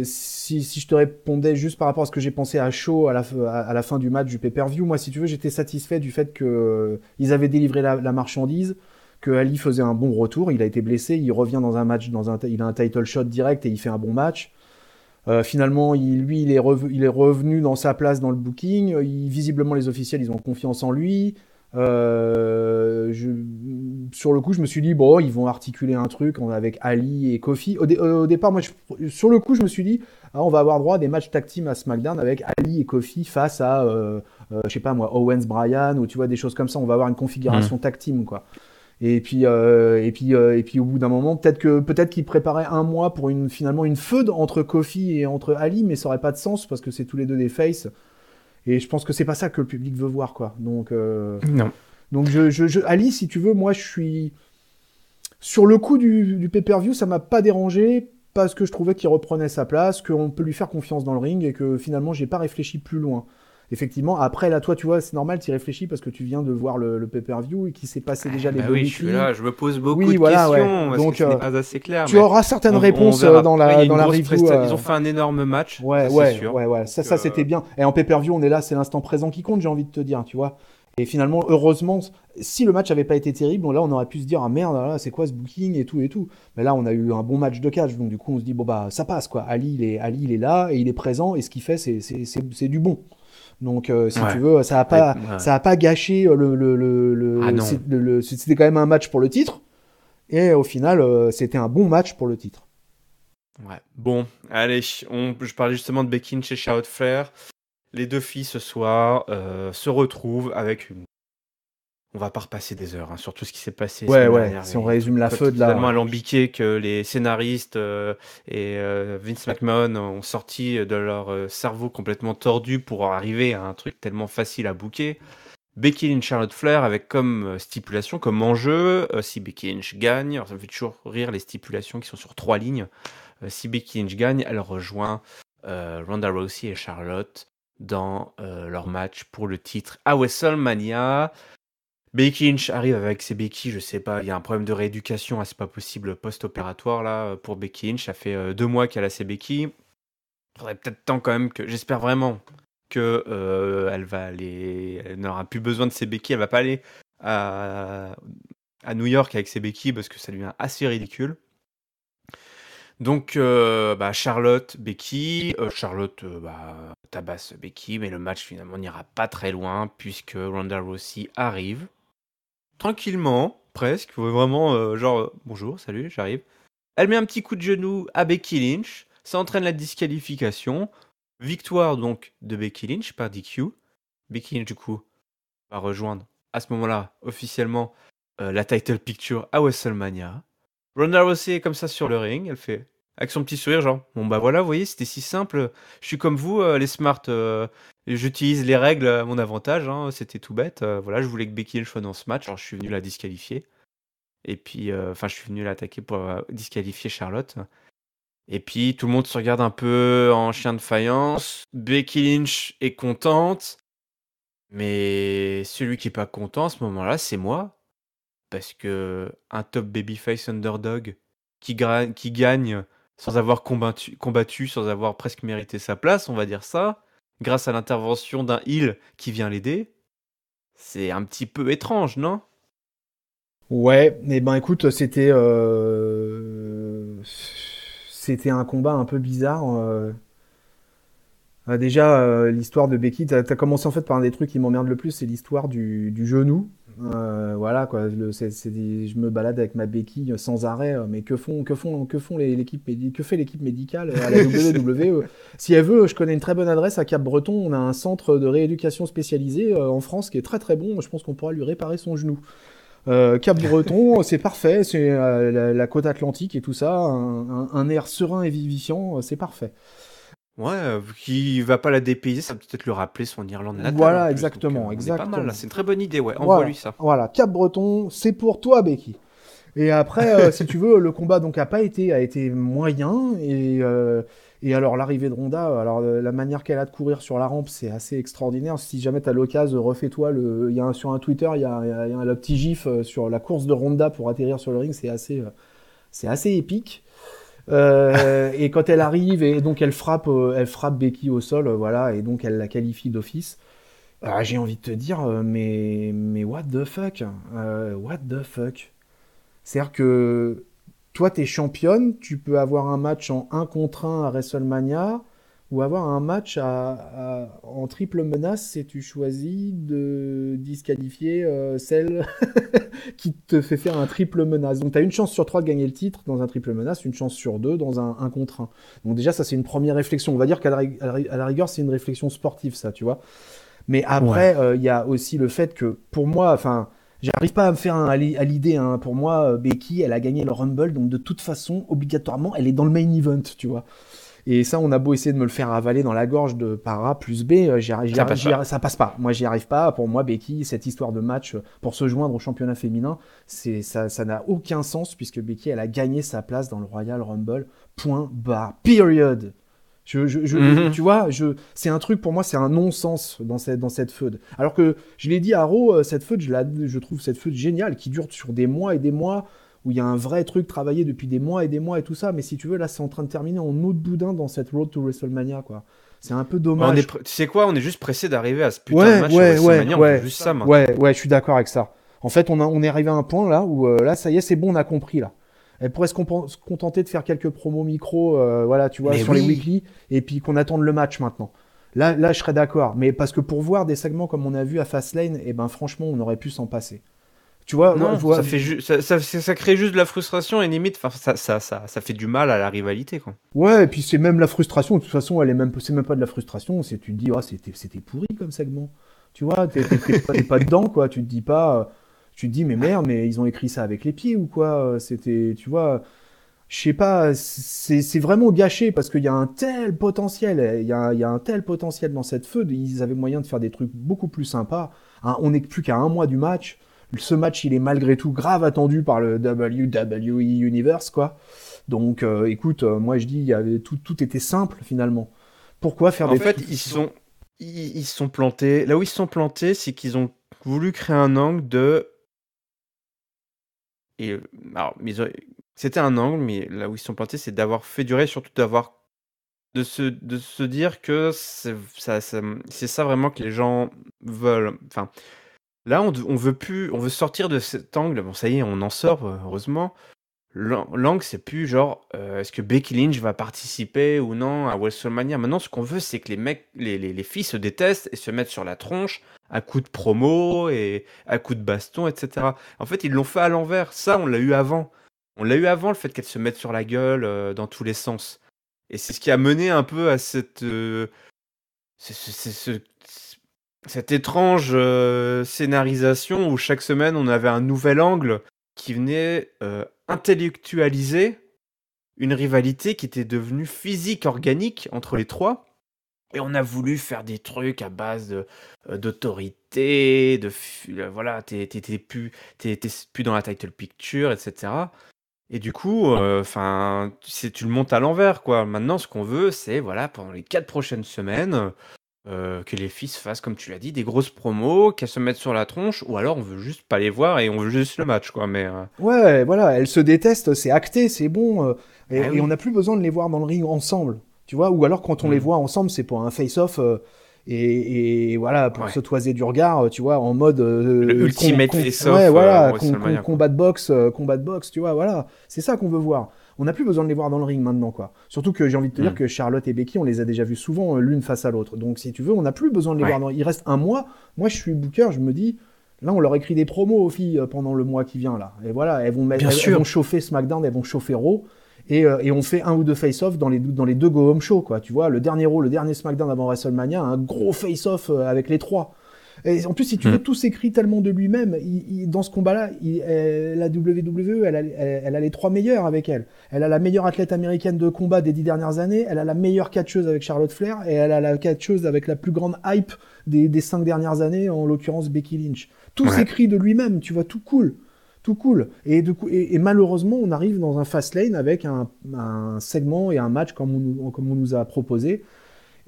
si je te répondais juste par rapport à ce que j'ai pensé à chaud à la fin du match du pay-per-view, moi, si tu veux, j'étais satisfait du fait que ils avaient délivré la marchandise, que Ali faisait un bon retour. Il a été blessé, il revient dans un match, il a un title shot direct et il fait un bon match. Finalement, il est revenu dans sa place dans le booking. Visiblement, les officiels, ils ont confiance en lui. Sur le coup, je me suis dit, bon, ils vont articuler un truc avec Ali et Kofi. Au départ, moi, sur le coup, je me suis dit, ah, on va avoir droit à des matchs tag team à SmackDown avec Ali et Kofi face à, je sais pas moi, Owens, Bryan, ou tu vois, des choses comme ça. On va avoir une Hmm. configuration tag team, quoi. Et puis au bout d'un moment, peut-être qu'il préparait un mois pour finalement une feud entre Kofi et entre Ali, mais ça aurait pas de sens parce que c'est tous les deux des faces. Et je pense que c'est pas ça que le public veut voir, quoi. Non. Donc Ali, si tu veux, moi je suis sur le coup du pay-per-view, ça m'a pas dérangé parce que je trouvais qu'il reprenait sa place, qu'on peut lui faire confiance dans le ring et que finalement j'ai pas réfléchi plus loin. Effectivement, après là, toi, tu vois, c'est normal, tu réfléchis parce que tu viens de voir le pay-per-view et qu'il s'est passé déjà Eh les bah deux oui, je suis weekly. là, je me pose beaucoup Oui, de voilà, ouais. questions parce que Donc, ce n'est pas assez clair, tu mais auras certaines on réponses verra. dans Après, il y a une dans la grosse review. prestation. Ils ont fait un énorme match, Ouais, ça c'est ouais, sûr. ouais, ouais. Donc, Ça c'était bien. Et en pay-per-view, on est là, c'est l'instant présent qui compte, j'ai envie de te dire, tu vois. Et finalement, heureusement, si le match avait pas été terrible, là, on aurait pu se dire, ah merde, là, c'est quoi ce booking et tout et tout. Mais là, on a eu un bon match de catch, donc du coup, on se dit, bon, bah, ça passe, quoi. Ali, il est là et il est présent, et ce qu'il fait, c'est du bon. Donc, si tu ouais. veux, Ouais. ça a pas gâché Ah non. c'était quand même un match pour le titre. Et au final, c'était un bon match pour le titre. Ouais. Bon, allez, je parlais justement de Becky Lynch et Charlotte Flair. Les deux filles ce soir se retrouvent avec une on va pas repasser des heures sur tout ce qui s'est passé la Ouais, semaine ouais, dernière. si on résume la feud là. Totalement alambiqué que les scénaristes et Vince McMahon ont sorti de leur cerveau complètement tordu pour arriver à un truc tellement facile à booker. Becky Lynch, Charlotte Flair avec comme stipulation, comme enjeu, si Becky Lynch gagne, alors ça me fait toujours rire les stipulations qui sont sur 3 lignes, si Becky Lynch gagne, elle rejoint Ronda Rousey et Charlotte dans leur match pour le titre à WrestleMania. Becky Lynch arrive avec ses béquilles, je sais pas, il y a un problème de rééducation, c'est pas possible post-opératoire là pour Becky Lynch, ça fait 2 mois qu'elle a ses béquilles. Il faudrait peut-être temps quand même que, j'espère vraiment que elle n'aura plus besoin de ses béquilles, elle va pas aller à New York avec ses béquilles parce que ça devient assez ridicule. Donc Charlotte, Becky, Charlotte tabasse Becky, mais le match finalement n'ira pas très loin puisque Ronda Rousey arrive tranquillement, presque, vraiment bonjour, salut, j'arrive. Elle met un petit coup de genou à Becky Lynch, ça entraîne la disqualification. Victoire donc de Becky Lynch par DQ. Becky Lynch du coup va rejoindre à ce moment-là officiellement la title picture à WrestleMania. Ronda Rousey est comme ça sur le ring, elle fait avec son petit sourire genre bon bah voilà, vous voyez, c'était si simple, je suis comme vous les smart, j'utilise les règles à mon avantage, c'était tout bête, voilà, je voulais que Becky Lynch soit dans ce match, alors je suis venu la disqualifier. Et puis je suis venu l'attaquer pour disqualifier Charlotte. Et puis tout le monde se regarde un peu en chien de faïence. Becky Lynch est contente, mais celui qui est pas content à ce moment-là, c'est moi, parce que un top babyface underdog qui gagne sans avoir combattu, sans avoir presque mérité sa place, on va dire ça, grâce à l'intervention d'un heel qui vient l'aider, c'est un petit peu étrange, non ? Ouais, mais ben écoute, c'était un combat un peu bizarre. Déjà, l'histoire de Becky, t'as commencé en fait par un des trucs qui m'emmerde le plus, c'est l'histoire du genou. Voilà quoi, je me balade avec ma béquille sans arrêt, mais que fait l'équipe médicale à la WWE? Si elle veut, je connais une très bonne adresse à Cap-Breton, on a un centre de rééducation spécialisé en France qui est très très bon, je pense qu'on pourra lui réparer son genou. Cap-Breton, c'est parfait, c'est la côte atlantique et tout ça, un air serein et vivifiant, c'est parfait. Ouais, qui va pas la dépayser, ça va peut-être lui rappeler son Irlande natale en Voilà, plus. exactement, Donc, on est pas mal là, c'est une très bonne idée, ouais. Voilà, Envoie-lui ça. voilà, Cap-Breton, c'est pour toi, Becky. Et après, si tu veux, le combat donc a été moyen et alors l'arrivée de Ronda, alors la manière qu'elle a de courir sur la rampe, c'est assez extraordinaire. Si jamais t'as l'occasion, refais-toi sur un Twitter, il y a le petit gif sur la course de Ronda pour atterrir sur le ring, c'est assez épique. Et quand elle arrive et donc elle frappe Becky au sol, voilà, et donc elle la qualifie d'office. J'ai envie de te dire, mais what the fuck, what the fuck. C'est-à-dire que toi, t'es championne, tu peux avoir un match en 1 contre 1 à WrestleMania ou avoir un match en triple menace et tu choisis de disqualifier celle qui te fait faire un triple menace. Donc, tu as une chance sur 3 de gagner le titre dans un triple menace, une chance sur 2 dans un 1 contre 1. Donc, déjà, ça, c'est une première réflexion. On va dire qu'à la rigueur, c'est une réflexion sportive, ça, tu vois. Mais après, il y a aussi le fait que, pour moi, enfin, j'arrive pas à me faire à l'idée. Pour moi, Becky, elle a gagné le Rumble, donc de toute façon, obligatoirement, elle est dans le main event, tu vois. Et ça, on a beau essayer de me le faire avaler dans la gorge par A plus B, ça passe pas. Moi, j'y arrive pas. Pour moi, Becky, cette histoire de match pour se joindre au championnat féminin, ça n'a aucun sens puisque Becky, elle a gagné sa place dans le Royal Rumble. Point barre. Period. Tu vois, c'est un truc pour moi, c'est un non-sens dans cette feud. Alors que je l'ai dit à Raw, cette feud, je trouve cette feud géniale qui dure sur des mois et des mois, où il y a un vrai truc travaillé depuis des mois et tout ça. Mais si tu veux, là, c'est en train de terminer en eau de boudin dans cette Road to WrestleMania, quoi. C'est un peu dommage. Tu sais quoi, on est juste pressé d'arriver à ce putain de match à WrestleMania, on veut juste ça maintenant. Ouais, je suis d'accord avec ça. En fait, on est arrivé à un point là où là, ça y est, c'est bon, on a compris là. Elle pourrait se contenter de faire quelques promos micro, voilà, tu vois, sur les weekly, et puis qu'on attende le match maintenant. Là, je serais d'accord. Mais parce que pour voir des segments comme on a vu à Fastlane, eh ben franchement, on aurait pu s'en passer. Tu vois, non, ça crée juste de la frustration et limite, ça fait du mal à la rivalité, quoi. Ouais, et puis c'est même la frustration. De toute façon, c'est même pas de la frustration. Tu te dis, c'était pourri comme segment. Tu vois, t'es pas dedans, quoi. Tu te dis pas. Tu te dis, mais merde, mais ils ont écrit ça avec les pieds ou quoi? C'était, tu vois, je sais pas, c'est vraiment gâché parce qu'il y a un tel potentiel, il y a un tel potentiel dans cette feud, ils avaient moyen de faire des trucs beaucoup plus sympas. Hein, on n'est plus qu'à un mois du match. Ce match, il est malgré tout grave attendu par le WWE Universe, quoi. Donc, écoute, moi je dis, il y avait tout était simple finalement. Pourquoi faire En des fait, trucs? ils se sont plantés. Là où ils se sont plantés, c'est qu'ils ont voulu créer un angle de. Et, alors, c'était un angle, mais là où ils se sont plantés, c'est d'avoir fait durer, surtout de se dire que c'est ça vraiment que les gens veulent. Enfin, là, on veut plus, on veut sortir de cet angle. Bon, ça y est, on en sort, heureusement. L'angle, c'est plus genre, est-ce que Becky Lynch va participer ou non à WrestleMania? Maintenant, ce qu'on veut, c'est que les mecs, les filles se détestent et se mettent sur la tronche à coups de promo et à coups de baston, etc. En fait, ils l'ont fait à l'envers. Ça, on l'a eu avant. On l'a eu avant, le fait qu'elles se mettent sur la gueule dans tous les sens. Et c'est ce qui a mené un peu à cette étrange scénarisation où chaque semaine, on avait un nouvel angle qui venait intellectualiser une rivalité qui était devenue physique, organique entre les trois. Et on a voulu faire des trucs à base d'autorité, voilà, t'es plus dans la title picture, etc. Et du coup, enfin, tu le montes à l'envers, quoi. Maintenant, ce qu'on veut, c'est, voilà, pendant les 4 prochaines semaines, que les filles se fassent, comme tu l'as dit, des grosses promos, qu'elles se mettent sur la tronche, ou alors on veut juste pas les voir et on veut juste le match, quoi. Mais Ouais, voilà, elles se détestent, c'est acté, c'est bon, ah et on oui. n'a plus besoin de les voir dans le ring ensemble, tu vois, ou alors quand on les Mm. voit ensemble, c'est pour un face-off, et voilà, pour se Ouais. toiser du regard, tu vois, en mode, Le Ultimate ouais, Face-Off avant voilà, WrestleMania, quoi. combat de boxe, tu vois, voilà, c'est ça qu'on veut voir. On n'a plus besoin de les voir dans le ring maintenant, quoi. Surtout que j'ai envie de te dire Mm. que Charlotte et Becky, on les a déjà vues souvent l'une face à l'autre. Donc si tu veux, on n'a plus besoin de les voir Ouais. dans. Il reste un mois. Moi, je suis booker, je me dis, là, on leur écrit des promos aux filles pendant le mois qui vient là. Et voilà, Bien elles vont sûr. chauffer SmackDown, elles vont chauffer Raw. Et on fait un ou deux face-off dans les deux Go Home Show, quoi. Tu vois, le dernier Raw, le dernier SmackDown avant WrestleMania, un gros face-off avec les trois. Et en plus, si tu veux, Mm. tout s'écrit tellement de lui-même. Dans ce combat-là, la WWE, elle a les trois meilleurs avec elle. Elle a la meilleure athlète américaine de combat des 10 dernières années. Elle a la meilleure catcheuse avec Charlotte Flair. Et elle a la catcheuse avec la plus grande hype des 5 dernières années, en l'occurrence Becky Lynch. Tout Ouais. s'écrit de lui-même, tu vois, tout cool. Tout cool. Et malheureusement, on arrive dans un fast lane avec un segment et un match comme on nous a proposé.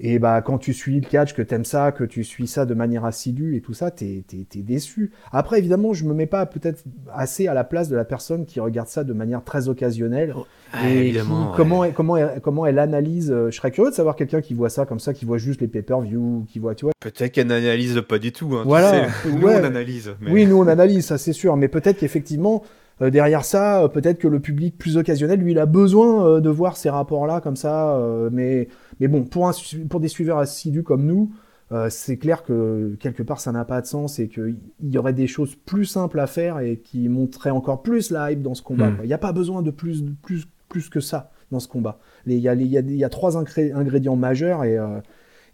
Et bah, quand tu suis le catch, que t'aimes ça, que tu suis ça de manière assidue et tout ça, t'es déçu. Après, évidemment, je me mets pas peut-être assez à la place de la personne qui regarde ça de manière très occasionnelle Oh, ah, et qui, évidemment, ouais. comment elle analyse. Je serais curieux de savoir quelqu'un qui voit ça comme ça, qui voit juste les pay-per-view, qui voit, tu vois. Peut-être qu'elle n'analyse pas du tout, hein, tu sais. Voilà, Nous, on ouais, analyse, mais... oui, nous on analyse, ça c'est sûr, mais peut-être qu'effectivement, derrière ça, peut-être que le public plus occasionnel, lui, il a besoin de voir ces rapports-là comme ça, mais bon, pour des suiveurs assidus comme nous, c'est clair que quelque part ça n'a pas de sens et qu'il y aurait des choses plus simples à faire et qui montreraient encore plus la hype dans ce combat, Hmm. quoi. Il n'y a pas besoin de plus que ça dans ce combat. Il y a trois ingrédients majeurs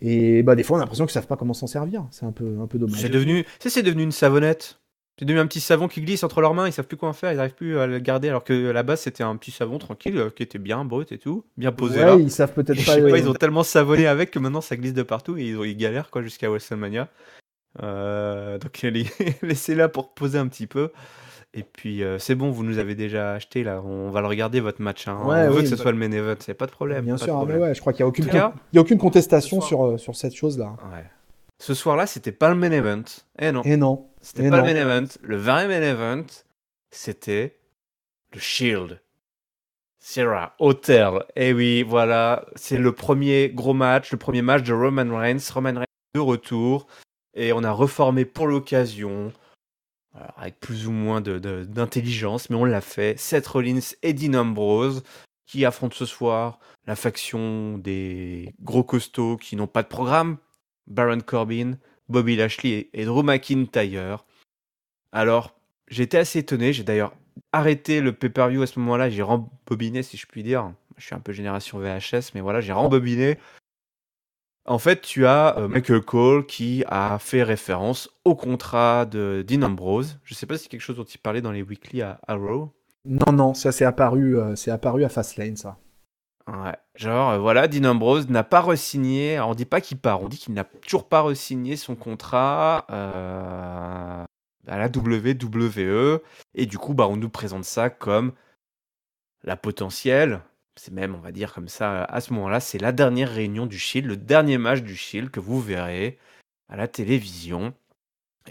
et bah, des fois on a l'impression qu'ils savent pas comment s'en servir. C'est un peu C'est dommage. devenu... c'est devenu une savonnette. C'est devenu un petit savon qui glisse entre leurs mains, ils savent plus quoi en faire, ils n'arrivent plus à le garder, alors que à la base, c'était un petit savon tranquille, qui était bien brut et tout, bien posé Ouais, là. ils savent Et peut-être je pas. sais pas, ils ont tellement savonné avec que maintenant ça glisse de partout et ils galèrent quoi jusqu'à WrestleMania. Donc laissez là pour poser un petit peu. Et puis c'est bon, vous nous avez déjà acheté là, on va le regarder votre match, hein. Ouais, On veut que oui, ce soit le main event, c'est pas de problème, bien pas de sûr. Ah, mais problème. ouais, je crois qu'il y a En tout cas, il y a aucune ce contestation soir, sur cette chose-là. ouais. Ce soir-là, c'était pas le main event. Eh non, Et non, c'était et pas le non. main event. Le vrai main event, c'était le Shield. Sierra Hotel. Et oui, voilà, c'est le premier gros match, le premier match de Roman Reigns. Roman Reigns de retour. Et on a reformé pour l'occasion, alors, avec plus ou moins d'intelligence, mais on l'a fait. Seth Rollins et Dean Ambrose qui affrontent ce soir la faction des gros costauds qui n'ont pas de programme. Baron Corbin, Bobby Lashley et Drew McIntyre. Alors, j'étais assez étonné. J'ai d'ailleurs arrêté le pay-per-view à ce moment-là. J'ai rembobiné, si je puis dire. Je suis un peu génération VHS, mais voilà, j'ai rembobiné. En fait, tu as Michael Cole qui a fait référence au contrat de Dean Ambrose. Je sais pas si c'est quelque chose dont il parlait dans les weekly à Raw. Non, non, ça c'est apparu à Fastlane, ça. Ouais. Genre, voilà, Dean Ambrose n'a pas re-signé. Alors, on dit pas qu'il part, on dit qu'il n'a toujours pas re-signé son contrat à la WWE. Et du coup, bah, on nous présente ça comme la potentielle. C'est même, on va dire comme ça, à ce moment-là, c'est la dernière réunion du Shield, le dernier match du Shield que vous verrez à la télévision.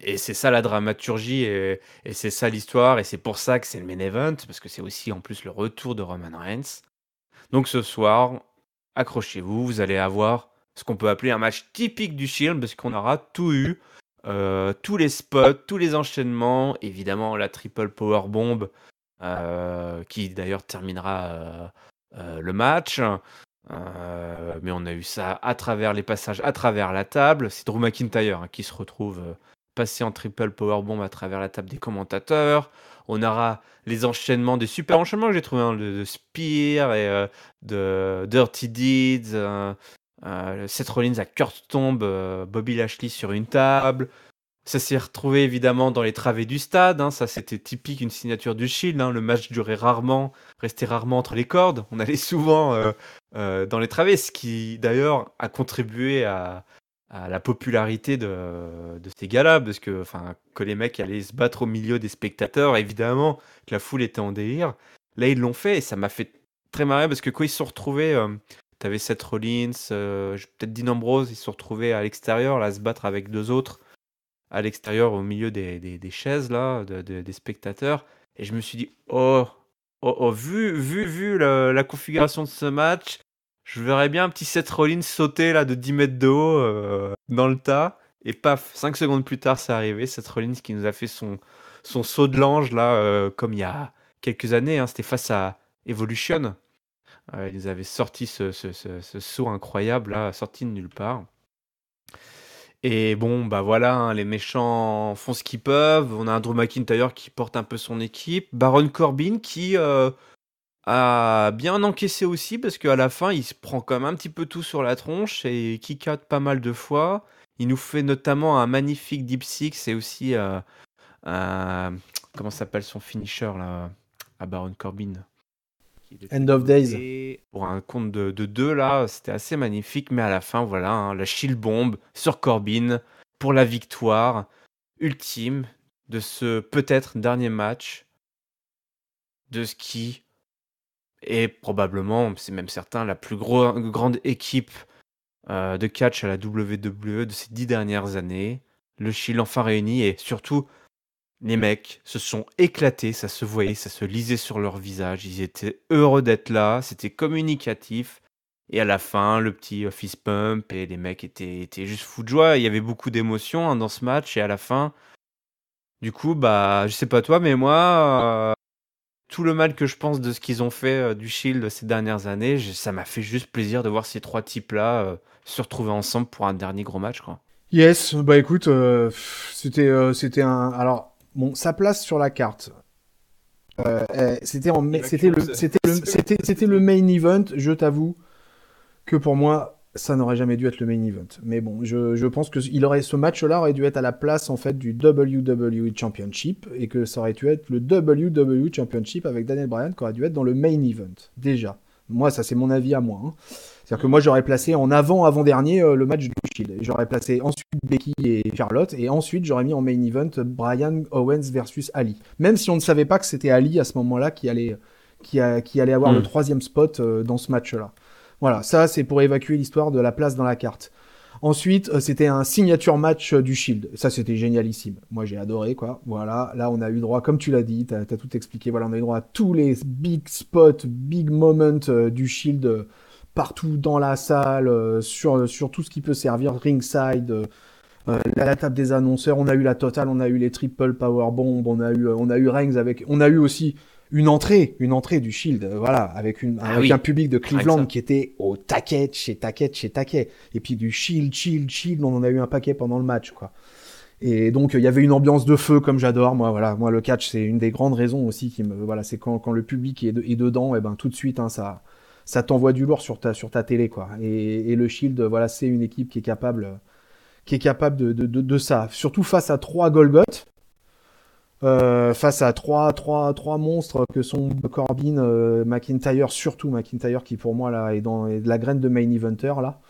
Et c'est ça la dramaturgie, et c'est ça l'histoire, et c'est pour ça que c'est le main event, parce que c'est aussi en plus le retour de Roman Reigns. Donc ce soir, accrochez-vous, vous allez avoir ce qu'on peut appeler un match typique du Shield, parce qu'on aura tout eu, tous les spots, tous les enchaînements, évidemment la triple power bomb, qui d'ailleurs terminera le match. Mais on a eu ça à travers les passages, à travers la table. C'est Drew McIntyre qui se retrouve passé en triple powerbomb à travers la table des commentateurs. On aura les enchaînements, des super enchaînements que j'ai trouvé, hein, de Spear et de Dirty Deeds. Seth Rollins à Kurt Tomb, Bobby Lashley sur une table. Ça s'est retrouvé évidemment dans les travées du stade, hein. Ça c'était typique, une signature du Shield, hein. Le match durait rarement, restait rarement entre les cordes. On allait souvent dans les travées, ce qui d'ailleurs a contribué à la popularité de ces gars-là, parce que, enfin, que les mecs allaient se battre au milieu des spectateurs, évidemment, que la foule était en délire. Là ils l'ont fait et ça m'a fait très marrer parce que quand ils se sont retrouvés, t'avais Seth Rollins, peut-être Dean Ambrose, ils se sont retrouvés à l'extérieur là, à se battre avec deux autres à l'extérieur, au milieu des chaises, là, des spectateurs. Et je me suis dit, vu la configuration de ce match, je verrais bien un petit Seth Rollins sauter là, de 10 mètres de haut dans le tas. Et paf, 5 secondes plus tard, c'est arrivé. Seth Rollins qui nous a fait son saut de l'ange, là, comme il y a quelques années. Hein, c'était face à Evolution. Il nous avait sorti ce saut incroyable, là, sorti de nulle part. Et bon, bah voilà, hein, les méchants font ce qu'ils peuvent. On a un Drew McIntyre qui porte un peu son équipe. Baron Corbin qui a bien encaissé aussi parce qu'à la fin, il se prend quand même un petit peu tout sur la tronche et kick out pas mal de fois. Il nous fait notamment un magnifique Deep Six et aussi un... Comment s'appelle son finisher là à Baron Corbin qui est de End l'autre of Days. côté. Pour un compte de deux, là, c'était assez magnifique. Mais à la fin, voilà, hein, la shield bomb sur Corbin pour la victoire ultime de ce peut-être dernier match de ce qui est probablement, c'est même certain, la plus grande équipe de catch à la WWE de ces 10 dernières années. Le Shield enfin réuni et surtout les mecs se sont éclatés, ça se voyait, ça se lisait sur leur visage. Ils étaient heureux d'être là, c'était communicatif. Et à la fin, le petit fist pump et les mecs étaient juste fous de joie. Il y avait beaucoup d'émotions, hein, dans ce match. Et à la fin, du coup, bah, je sais pas toi, mais moi, tout le mal que je pense de ce qu'ils ont fait du Shield ces dernières années, ça m'a fait juste plaisir de voir ces trois types-là se retrouver ensemble pour un dernier gros match, quoi. Yes, bah écoute, c'était un. Alors, bon, sa place sur la carte. C'était en, Il va c'était le, close. c'était le main event. Je t'avoue que pour moi, ça n'aurait jamais dû être le main event. Mais bon, je pense que ce match-là aurait dû être à la place en fait du WWE Championship et que ça aurait dû être le WWE Championship avec Daniel Bryan qui aurait dû être dans le main event déjà. Moi, ça c'est mon avis à moi, hein. C'est-à-dire que moi j'aurais placé en avant-dernier le match du Shield. J'aurais placé ensuite Becky et Charlotte et ensuite j'aurais mis en main event Bryan Owens versus Ali. Même si on ne savait pas que c'était Ali à ce moment-là qui allait avoir le troisième spot dans ce match-là. Voilà, ça c'est pour évacuer l'histoire de la place dans la carte. Ensuite, c'était un signature match du Shield. Ça, c'était génialissime. Moi, j'ai adoré, quoi. Voilà, là, on a eu droit, comme tu l'as dit, t'as tout expliqué. Voilà, on a eu droit à tous les big spots, big moments du Shield partout dans la salle, sur tout ce qui peut servir, ringside, la table des annonceurs. On a eu la totale, on a eu les triple power bombs, on a eu Reigns avec, on a eu aussi une entrée du Shield, voilà, avec un public de Cleveland qui était au taquet, chez taquet. Et puis du Shield, on en a eu un paquet pendant le match, quoi. Et donc il y avait une ambiance de feu comme j'adore, moi, voilà. Moi, le catch, c'est une des grandes raisons aussi voilà, c'est quand le public est dedans, et ben tout de suite, hein, ça ça t'envoie du lourd sur ta télé, quoi. Et le Shield, voilà, c'est une équipe qui est capable de ça. Surtout face à trois Golgoth, face à trois monstres que sont Corbin, McIntyre, surtout McIntyre qui pour moi là est de la graine de main eventer là.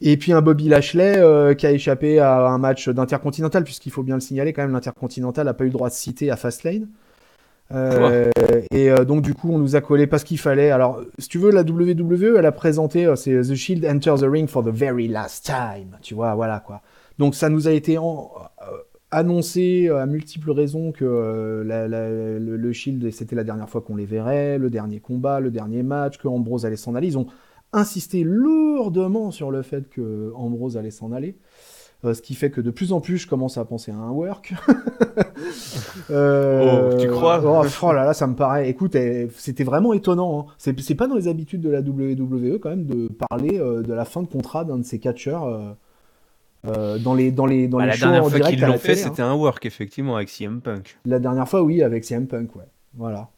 Et puis un Bobby Lashley qui a échappé à un match d'intercontinental, puisqu'il faut bien le signaler quand même, l'intercontinental n'a pas eu le droit de citer à Fastlane. Ouah. Donc du coup on nous a collé pas ce qu'il fallait. Alors si tu veux, la WWE elle a présenté c'est The Shield enter the ring for the very last time, tu vois, voilà quoi. Donc ça nous a été annoncé à multiples raisons que le Shield c'était la dernière fois qu'on les verrait, le dernier combat, le dernier match, que Ambrose allait s'en aller. Ils ont insisté lourdement sur le fait que Ambrose allait s'en aller. Ce qui fait que de plus en plus, je commence à penser à un work. Oh, tu crois? Oh là là, ça me paraît. Écoute, c'était vraiment étonnant. Hein. C'est pas dans les habitudes de la WWE quand même de parler de la fin de contrat d'un de ces catcheurs dans les La shows dernière en fois direct qu'ils à l'ont la fait, télé. Hein. c'était un work, effectivement, avec CM Punk. La dernière fois, oui, avec CM Punk, ouais. Voilà.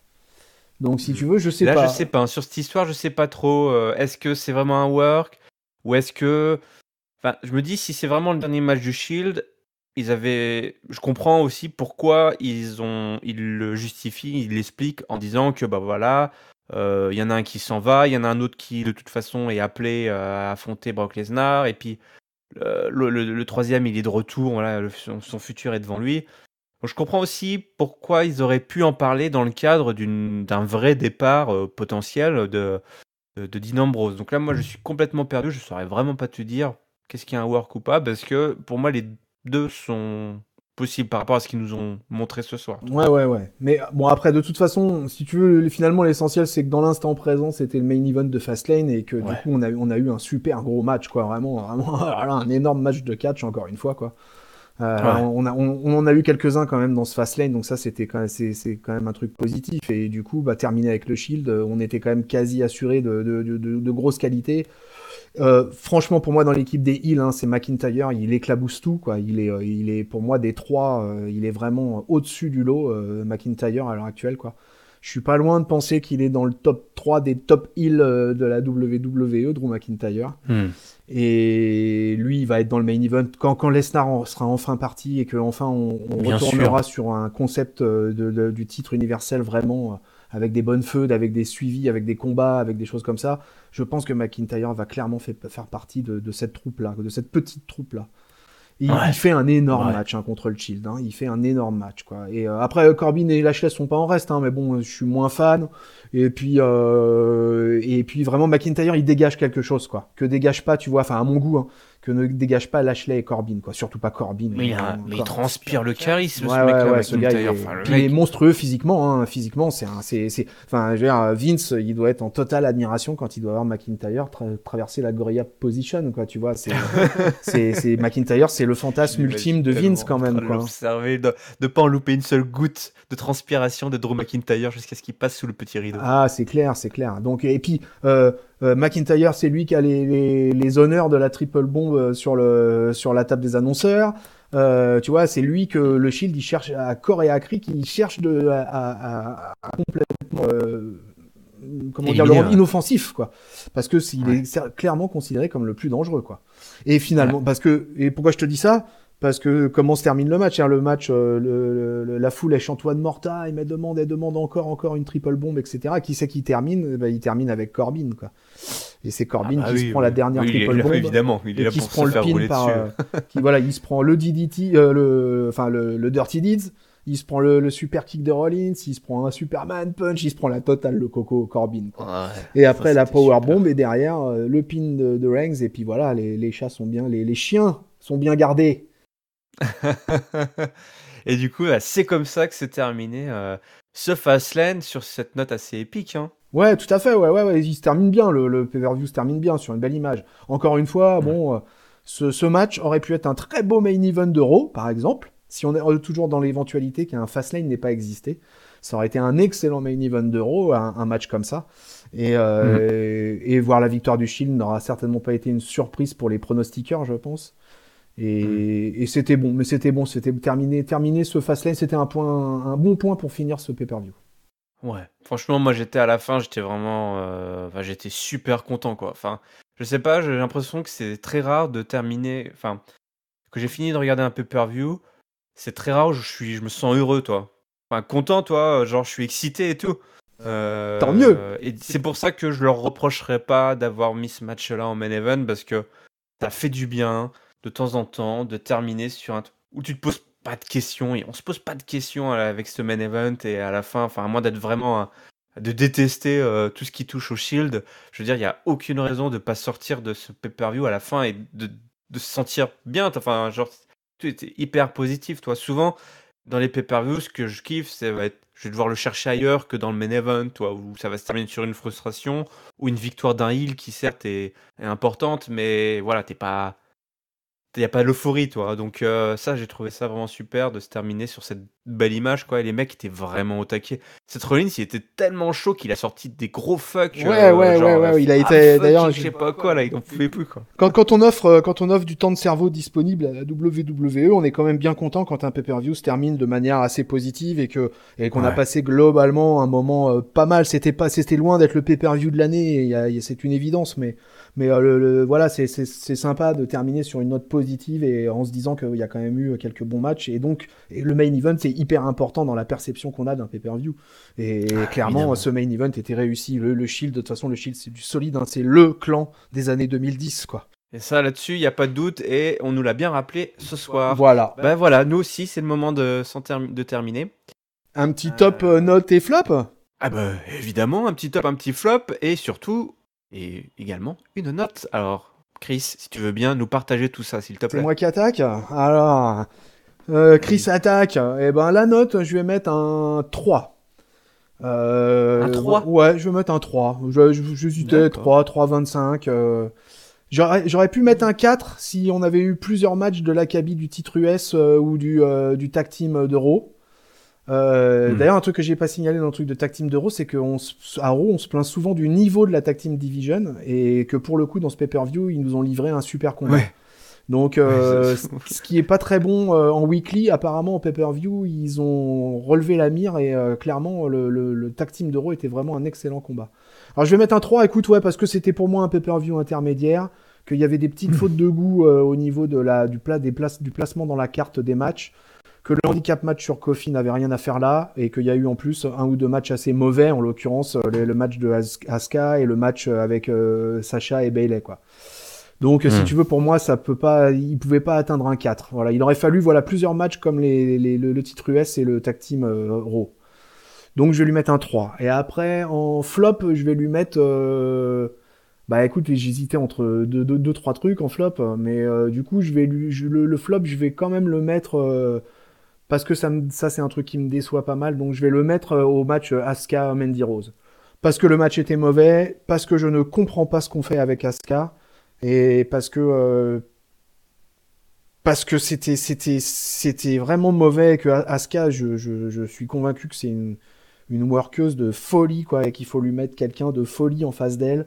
Donc, si Hmm. tu veux, je sais Là, je pas. sais pas. Hein, sur cette histoire, je sais pas trop. Est-ce que c'est vraiment un work? Ou est-ce que. Enfin, je me dis, si c'est vraiment le dernier match du Shield, ils avaient. Je comprends aussi pourquoi ils le justifient, ils l'expliquent en disant que, bah voilà, il y en a un qui s'en va, il y en a un autre qui, de toute façon, est appelé à affronter Brock Lesnar, et puis le troisième, il est de retour, voilà, son futur est devant lui. Donc, je comprends aussi pourquoi ils auraient pu en parler dans le cadre d'un vrai départ potentiel de Dean Ambrose. Donc là, moi, je suis complètement perdu. Je saurais vraiment pas te dire qu'est-ce qui est un work ou pas, parce que pour moi, les deux sont possibles par rapport à ce qu'ils nous ont montré ce soir. Ouais. Mais bon, après, de toute façon, si tu veux, finalement, l'essentiel, c'est que dans l'instant présent, c'était le main event de Fastlane et que du Ouais. coup, on a eu un super gros match, quoi. Vraiment, voilà, un énorme match de catch, encore une fois, quoi. Ouais. On en a eu quelques-uns quand même dans ce Fastlane, donc ça, c'est quand même un truc positif. Et du coup, bah, terminé avec le Shield, on était quand même quasi assuré de grosse qualité. Franchement, pour moi, dans l'équipe des Heels, hein, c'est McIntyre, il éclabousse tout, quoi. Il est pour moi des trois, il est vraiment au-dessus du lot, McIntyre à l'heure actuelle, quoi. Je suis pas loin de penser qu'il est dans le top 3 des top heels de la WWE, Drew McIntyre. Hmm. Et lui, il va être dans le main event quand Lesnar sera enfin parti et que enfin on Bien retournera sûr. sur un concept du titre universel vraiment avec des bonnes feudes, avec des suivis, avec des combats, avec des choses comme ça. Je pense que McIntyre va clairement faire partie de cette troupe-là, de cette petite troupe-là. Il Ouais. fait un énorme Ouais. match hein, contre le Shield. Hein. Il fait un énorme match. Quoi. Et après, Corbin et Lashley sont pas en reste, hein, mais bon, je suis moins fan. Et puis vraiment, McIntyre, il dégage quelque chose, quoi. Que dégage pas, tu vois, enfin à mon goût, hein, que ne dégage pas Lashley et Corbin, quoi. Surtout pas Corbin, évidemment. Mais il transpire le charisme, ce Ouais, mec-là, ouais, ce gars, McIntyre. Enfin, le puis il est mec. monstrueux physiquement, hein. Physiquement, enfin, je veux dire, Vince, il doit être en totale admiration quand il doit voir McIntyre traverser la gorilla position, quoi. Tu vois, c'est McIntyre, c'est le Je fantasme ultime l'imagine de tellement Vince en quand train même, de quoi. l'observer, de ne pas en louper une seule goutte de transpiration de Drew McIntyre jusqu'à ce qu'il passe sous le petit rideau. Ah, c'est clair, c'est clair. Donc, et puis, McIntyre, c'est lui qui a les honneurs de la triple bombe sur la table des annonceurs. Tu vois, c'est lui que le Shield, il cherche à corps et à cri, qui cherche à complètement, comment dire, le Éliminé, rendre ouais. inoffensif, quoi. Parce que il Ouais. est clairement considéré comme le plus dangereux, quoi. Et Ouais. finalement, et pourquoi je te dis ça? Parce que comment se termine le match hein, le match, la foule elle chante One More Time, elle demande encore une triple bombe, etc. Qui c'est qui termine? Eh ben, il termine avec Corbin, quoi. Et c'est Ah Corbin bah qui se oui, prend la oui. dernière Oui, triple bombe évidemment, il est et là qui se pour prend se le faire pin rouler par, dessus. qui voilà, il se prend le DDT, le Dirty Deeds, il se prend le super kick de Rollins, il se prend un Superman punch, il se prend la totale le Coco Corbin, quoi. Ouais, Et ça après la c'était power bomb super. et derrière le pin de Reigns et puis voilà, les chats sont bien, les chiens sont bien gardés. Et du coup, c'est comme ça que c'est terminé ce Fastlane sur cette note assez épique. Hein. Ouais, tout à fait, ouais, il se termine bien, le pay-per-view se termine bien sur une belle image. Encore une fois, Ouais. bon, ce match aurait pu être un très beau main event de Raw, par exemple, si on est toujours dans l'éventualité qu'un Fastlane n'ait pas existé. Ça aurait été un excellent main event de Raw, un match comme ça. Mm. Et voir la victoire du Shield n'aura certainement pas été une surprise pour les pronostiqueurs, je pense. Mm. Et c'était bon, c'était terminé ce Fastlane, c'était un bon point pour finir ce pay-per-view. Ouais, franchement, moi j'étais à la fin, j'étais vraiment, enfin, j'étais super content quoi. Enfin, je sais pas, j'ai l'impression que c'est très rare de terminer, enfin, que j'ai fini de regarder un pay-per-view, c'est très rare où je me sens heureux, toi. Enfin, content, toi, genre je suis excité et tout. Tant mieux. Et c'est pour ça que je leur reprocherai pas d'avoir mis ce match-là en main event parce que ça fait du bien de temps en temps de terminer sur un truc où tu te poses pas de questions et on se pose pas de questions avec ce main event et à la fin, enfin à moins d'être vraiment de détester tout ce qui touche au Shield, je veux dire il y a aucune raison de pas sortir de ce pay-per-view à la fin et de se sentir bien, enfin genre tu es hyper positif toi. Souvent dans les pay-per-views ce que je kiffe c'est je vais devoir le chercher ailleurs que dans le main event, toi, où ça va se terminer sur une frustration ou une victoire d'un heel qui certes est importante, mais voilà, il n'y a pas l'euphorie, toi. Donc ça, j'ai trouvé ça vraiment super de se terminer sur cette belle image, quoi. Et les mecs étaient vraiment au taquet. Seth Rollins, il était tellement chaud qu'il a sorti des gros fuck, Ouais. Il a I'm été d'ailleurs. fucking je sais pas quoi, là, il en pouvait plus, quoi. Quand on offre du temps de cerveau disponible à la WWE, on est quand même bien content quand un pay-per-view se termine de manière assez positive et qu'on a Ouais. passé globalement un moment pas mal. C'était loin d'être le pay-per-view de l'année. C'est une évidence, mais voilà, c'est sympa de terminer sur une note positive et en se disant qu'il y a quand même eu quelques bons matchs et le main event c'est hyper important dans la perception qu'on a d'un pay-per-view. Et clairement, Évidemment. ce main event était réussi. Le Shield, de toute façon, le Shield c'est du solide, hein, c'est le clan des années 2010, quoi. Et ça, là-dessus, il n'y a pas de doute. Et on nous l'a bien rappelé ce soir. Voilà. Ben voilà, nous aussi, c'est le moment de terminer. Un petit top note et flop. Ah bah évidemment, un petit top, un petit flop, et surtout, et également, une note. Alors, Chris, si tu veux bien nous partager tout ça, s'il te C'est plaît. moi qui attaque. Alors, Chris Vas-y. attaque. Et ben la note, je vais mettre un 3. Un 3. Ouais, je vais mettre un 3. J'hésitais D'accord. 3,25. J'aurais pu mettre un 4 si on avait eu plusieurs matchs de l'Acadie du titre US ou du Tag Team d'Euro. Hmm. D'ailleurs, un truc que j'ai pas signalé dans le truc de Tag Team d'Euro, c'est qu'à Raw, on se plaint souvent du niveau de la Tag Team Division et que pour le coup, dans ce pay-per-view, ils nous ont livré un super combat. Ouais. Donc, Ouais, ce qui est pas très bon en weekly, apparemment en pay-per-view, ils ont relevé la mire et clairement, le Tag Team d'Euro était vraiment un excellent combat. Alors, je vais mettre un 3, écoute, ouais, parce que c'était pour moi un pay-per-view intermédiaire, qu'il y avait des petites fautes de goût au niveau du placement dans la carte des matchs, que le handicap match sur Kofi n'avait rien à faire là, et qu'il y a eu en plus un ou deux matchs assez mauvais, en l'occurrence le match de Asuka et le match avec Sacha et Bayley, quoi. Donc, si Hmm. tu veux, pour moi, il pouvait pas atteindre un 4. Voilà, il aurait fallu plusieurs matchs comme le titre US et le tag team Raw. Donc, je vais lui mettre un 3. Et après, en flop, je vais lui mettre. Bah écoute, j'hésitais entre deux, trois trucs en flop, mais du coup, le flop, je vais quand même le mettre parce que ça c'est un truc qui me déçoit pas mal. Donc, je vais le mettre au match Asuka Mandy Rose. Parce que le match était mauvais, parce que je ne comprends pas ce qu'on fait avec Asuka et parce que c'était vraiment mauvais et que Asuka, je suis convaincu que c'est une workeuse de folie, quoi, et qu'il faut lui mettre quelqu'un de folie en face d'elle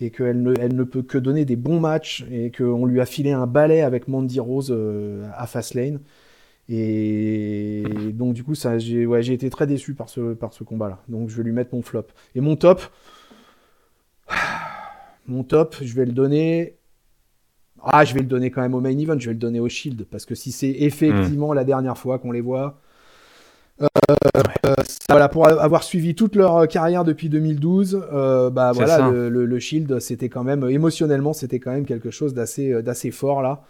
et elle ne peut que donner des bons matchs et qu'on lui a filé un balai avec Mandy Rose à Fastlane. Et donc, du coup, j'ai été très déçu par ce combat-là. Donc, je vais lui mettre mon flop. Et mon top, je vais le donner. Ah, je vais le donner quand même au main event, je vais le donner au Shield, parce que si c'est Hmm. effectivement la dernière fois qu'on les voit, Ouais, voilà, pour avoir suivi toute leur carrière depuis 2012, bah c'est voilà, ça. le Shield, c'était quand même, émotionnellement, c'était quand même quelque chose d'assez fort là.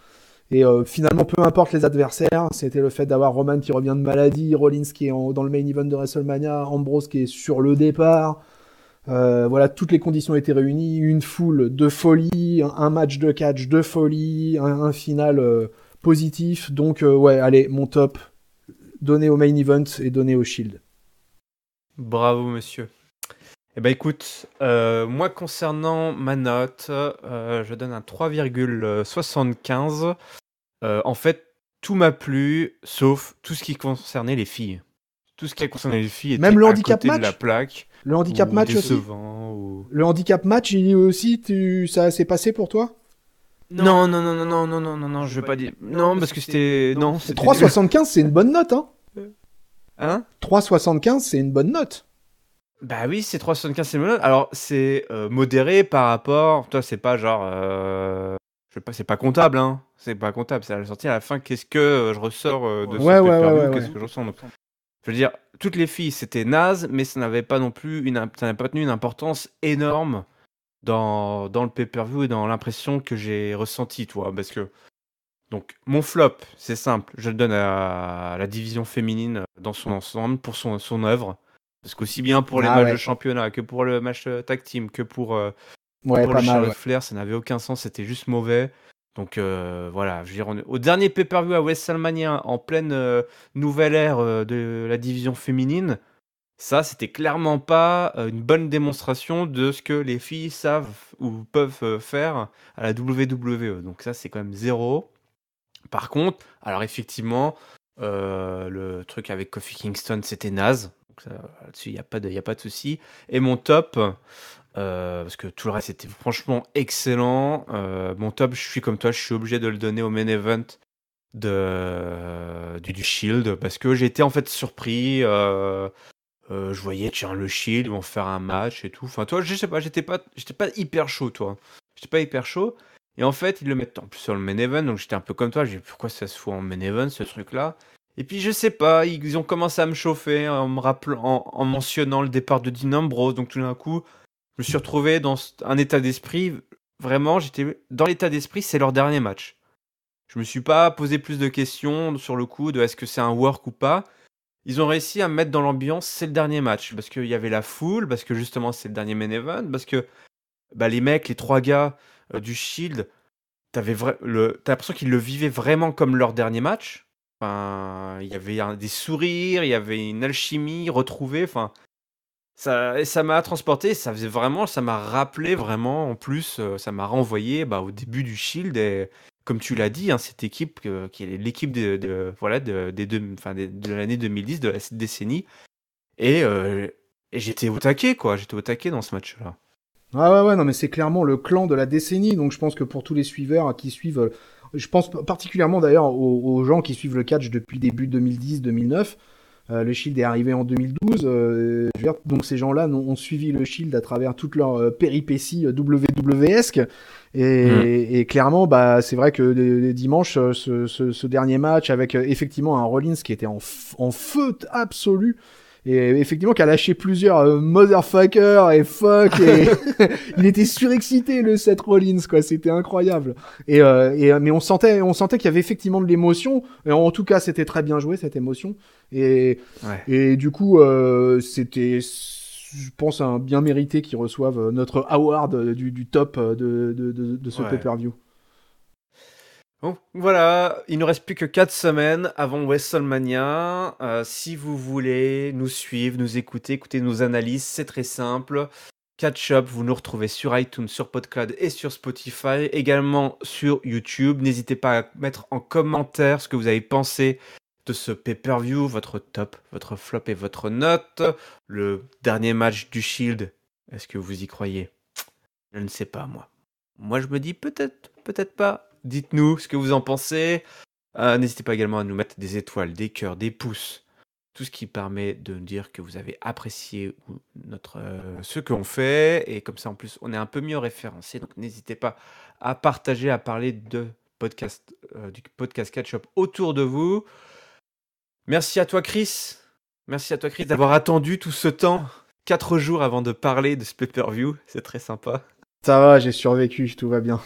Et finalement, peu importe les adversaires, c'était le fait d'avoir Roman qui revient de maladie, Rollins qui est dans le main event de WrestleMania, Ambrose qui est sur le départ. Voilà, toutes les conditions étaient réunies, une foule de folie, un match de catch de folie, un final positif. Donc ouais, allez, mon top, donné au main event et donné au Shield. Bravo, monsieur. Eh ben écoute, moi concernant ma note, je donne un 3,75. En fait, tout m'a plu, sauf tout ce qui concernait les filles. Tout ce qui concernait les filles Même était le à handicap côté de la match. plaque, Le handicap ou match aussi. décevant, ou... Le handicap match, il aussi, ça s'est passé pour toi. Non, non, non, non, non, non, non, non, non, je vais pas dire... Non, parce que c'était... Non, Et c'était nul. 3,75, c'est une bonne note, hein. Hein? 3,75, c'est une bonne note. Bah oui, c'est 375 millions. Alors, c'est modéré par rapport. Toi, c'est pas genre. Je sais pas, c'est pas comptable, hein. C'est pas comptable. C'est à la sortie à la fin. Qu'est-ce que je ressors de ce Ouais, ouais, ouais, ouais, pay-per-view? Qu'est-ce ouais. que je ressens? Donc, je veux dire, toutes les filles, c'était naze, mais ça n'avait pas non plus ça n'avait pas tenu une importance énorme dans le pay-per-view et dans l'impression que j'ai ressentie, toi. Parce que. Donc, mon flop, c'est simple. Je le donne à la division féminine dans son ensemble pour son œuvre. Parce qu'aussi bien pour les Ah matchs de ouais, championnat que pour le match tag team, que ouais, pour le pas mal, Charlotte ouais. Flair, ça n'avait aucun sens, c'était juste mauvais. Donc voilà, je veux dire, au dernier pay-per-view à WrestleMania, en pleine nouvelle ère de la division féminine, ça, c'était clairement pas une bonne démonstration de ce que les filles savent ou peuvent faire à la WWE. Donc ça, c'est quand même zéro. Par contre, alors effectivement, le truc avec Kofi Kingston, c'était naze. Donc là-dessus, il y a pas de souci. Et mon top, parce que tout le reste était franchement excellent. Mon top, je suis comme toi, je suis obligé de le donner au main event du Shield parce que j'étais en fait surpris. Je voyais, tiens, le Shield, ils vont faire un match et tout. Enfin, toi, je sais pas, j'étais pas hyper chaud, toi. J'étais pas hyper chaud. Et en fait, ils le mettent en plus sur le main event, donc j'étais un peu comme toi. J'ai dit, pourquoi ça se fout en main event, ce truc-là? Et puis, je sais pas, ils ont commencé à me chauffer en me rappelant, en mentionnant le départ de Dean Ambrose. Donc, tout d'un coup, je me suis retrouvé dans un état d'esprit. Vraiment, j'étais dans l'état d'esprit, c'est leur dernier match. Je me suis pas posé plus de questions sur le coup de est-ce que c'est un work ou pas. Ils ont réussi à me mettre dans l'ambiance, c'est le dernier match. Parce qu'il y avait la foule, parce que justement c'est le dernier main event, parce que bah, les mecs, les trois gars du Shield, t'as l'impression qu'ils le vivaient vraiment comme leur dernier match. Enfin, il y avait des sourires, il y avait une alchimie retrouvée. Enfin, ça m'a transporté, ça m'a rappelé vraiment, en plus, ça m'a renvoyé bah, au début du Shield. Et comme tu l'as dit, hein, cette équipe qui est l'équipe voilà, de l'année 2010, de cette décennie. Et, euh, et j'étais au taquet, quoi. J'étais au taquet dans ce match-là. Ah ouais, ouais, non, mais c'est clairement le clan de la décennie, donc je pense que pour tous les suiveurs qui suivent, je pense particulièrement d'ailleurs aux gens qui suivent le catch depuis début 2010-2009, le Shield est arrivé en 2012, je veux dire, donc ces gens-là ont suivi le Shield à travers toutes leurs péripéties WWE-esques, Mm. et clairement, bah, c'est vrai que dimanche, ce dernier match avec effectivement un Rollins qui était en feu absolu, et effectivement, qui a lâché plusieurs motherfucker et fuck, et il était surexcité le Seth Rollins, quoi. C'était incroyable. Mais on sentait qu'il y avait effectivement de l'émotion. Et en tout cas, c'était très bien joué cette émotion. Et, Ouais. et du coup, c'était, je pense, un bien mérité qu'ils reçoivent notre award du top de ce Ouais. pay-per-view. Bon, voilà, il nous reste plus que 4 semaines avant WrestleMania. Si vous voulez nous suivre, nous écouter, écouter nos analyses, c'est très simple. Catch Up, vous nous retrouvez sur iTunes, sur Podcast et sur Spotify, également sur YouTube. N'hésitez pas à mettre en commentaire ce que vous avez pensé de ce pay-per-view, votre top, votre flop et votre note. Le dernier match du Shield, est-ce que vous y croyez? Je ne sais pas, moi. Moi, je me dis peut-être, peut-être pas. Dites-nous ce que vous en pensez. N'hésitez pas également à nous mettre des étoiles, des cœurs, des pouces. Tout ce qui permet de nous dire que vous avez apprécié ce qu'on fait. Et comme ça, en plus, on est un peu mieux référencé. Donc, n'hésitez pas à partager, à parler du podcast Catch-up autour de vous. Merci à toi, Chris. Merci à toi, Chris, d'avoir attendu tout ce temps. 4 jours avant de parler de ce pay-per-view. C'est très sympa. Ça va, j'ai survécu, tout va bien.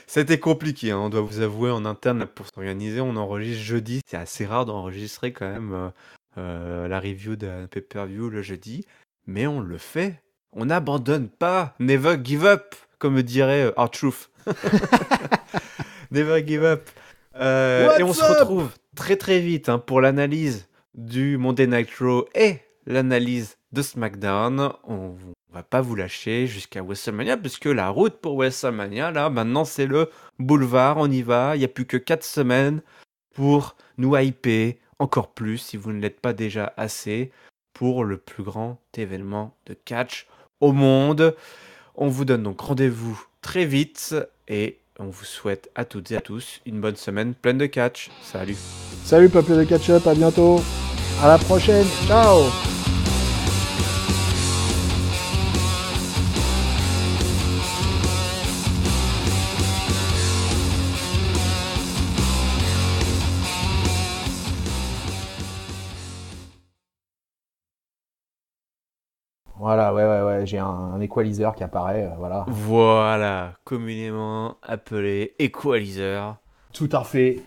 C'était compliqué, hein, on doit vous avouer, en interne, pour s'organiser, on enregistre jeudi. C'est assez rare d'enregistrer quand même la review d'un pay-per-view le jeudi, mais on le fait. On n'abandonne pas. Never give up, comme dirait R-Truth. Never give up. Et on What's se up? retrouve très très vite hein, pour l'analyse du Monday Night Raw et l'analyse de SmackDown. On va pas vous lâcher jusqu'à WrestleMania, puisque la route pour WrestleMania, là, maintenant, c'est le boulevard. On y va. Il n'y a plus que 4 semaines pour nous hyper encore plus, si vous ne l'êtes pas déjà assez, pour le plus grand événement de catch au monde. On vous donne donc rendez-vous très vite et on vous souhaite à toutes et à tous une bonne semaine pleine de catch. Salut! Salut peuple de catch-up, à bientôt. À la prochaine. Ciao. Voilà, ouais, ouais, ouais, j'ai un equalizer qui apparaît, voilà. Voilà, communément appelé Equalizer. Tout à fait.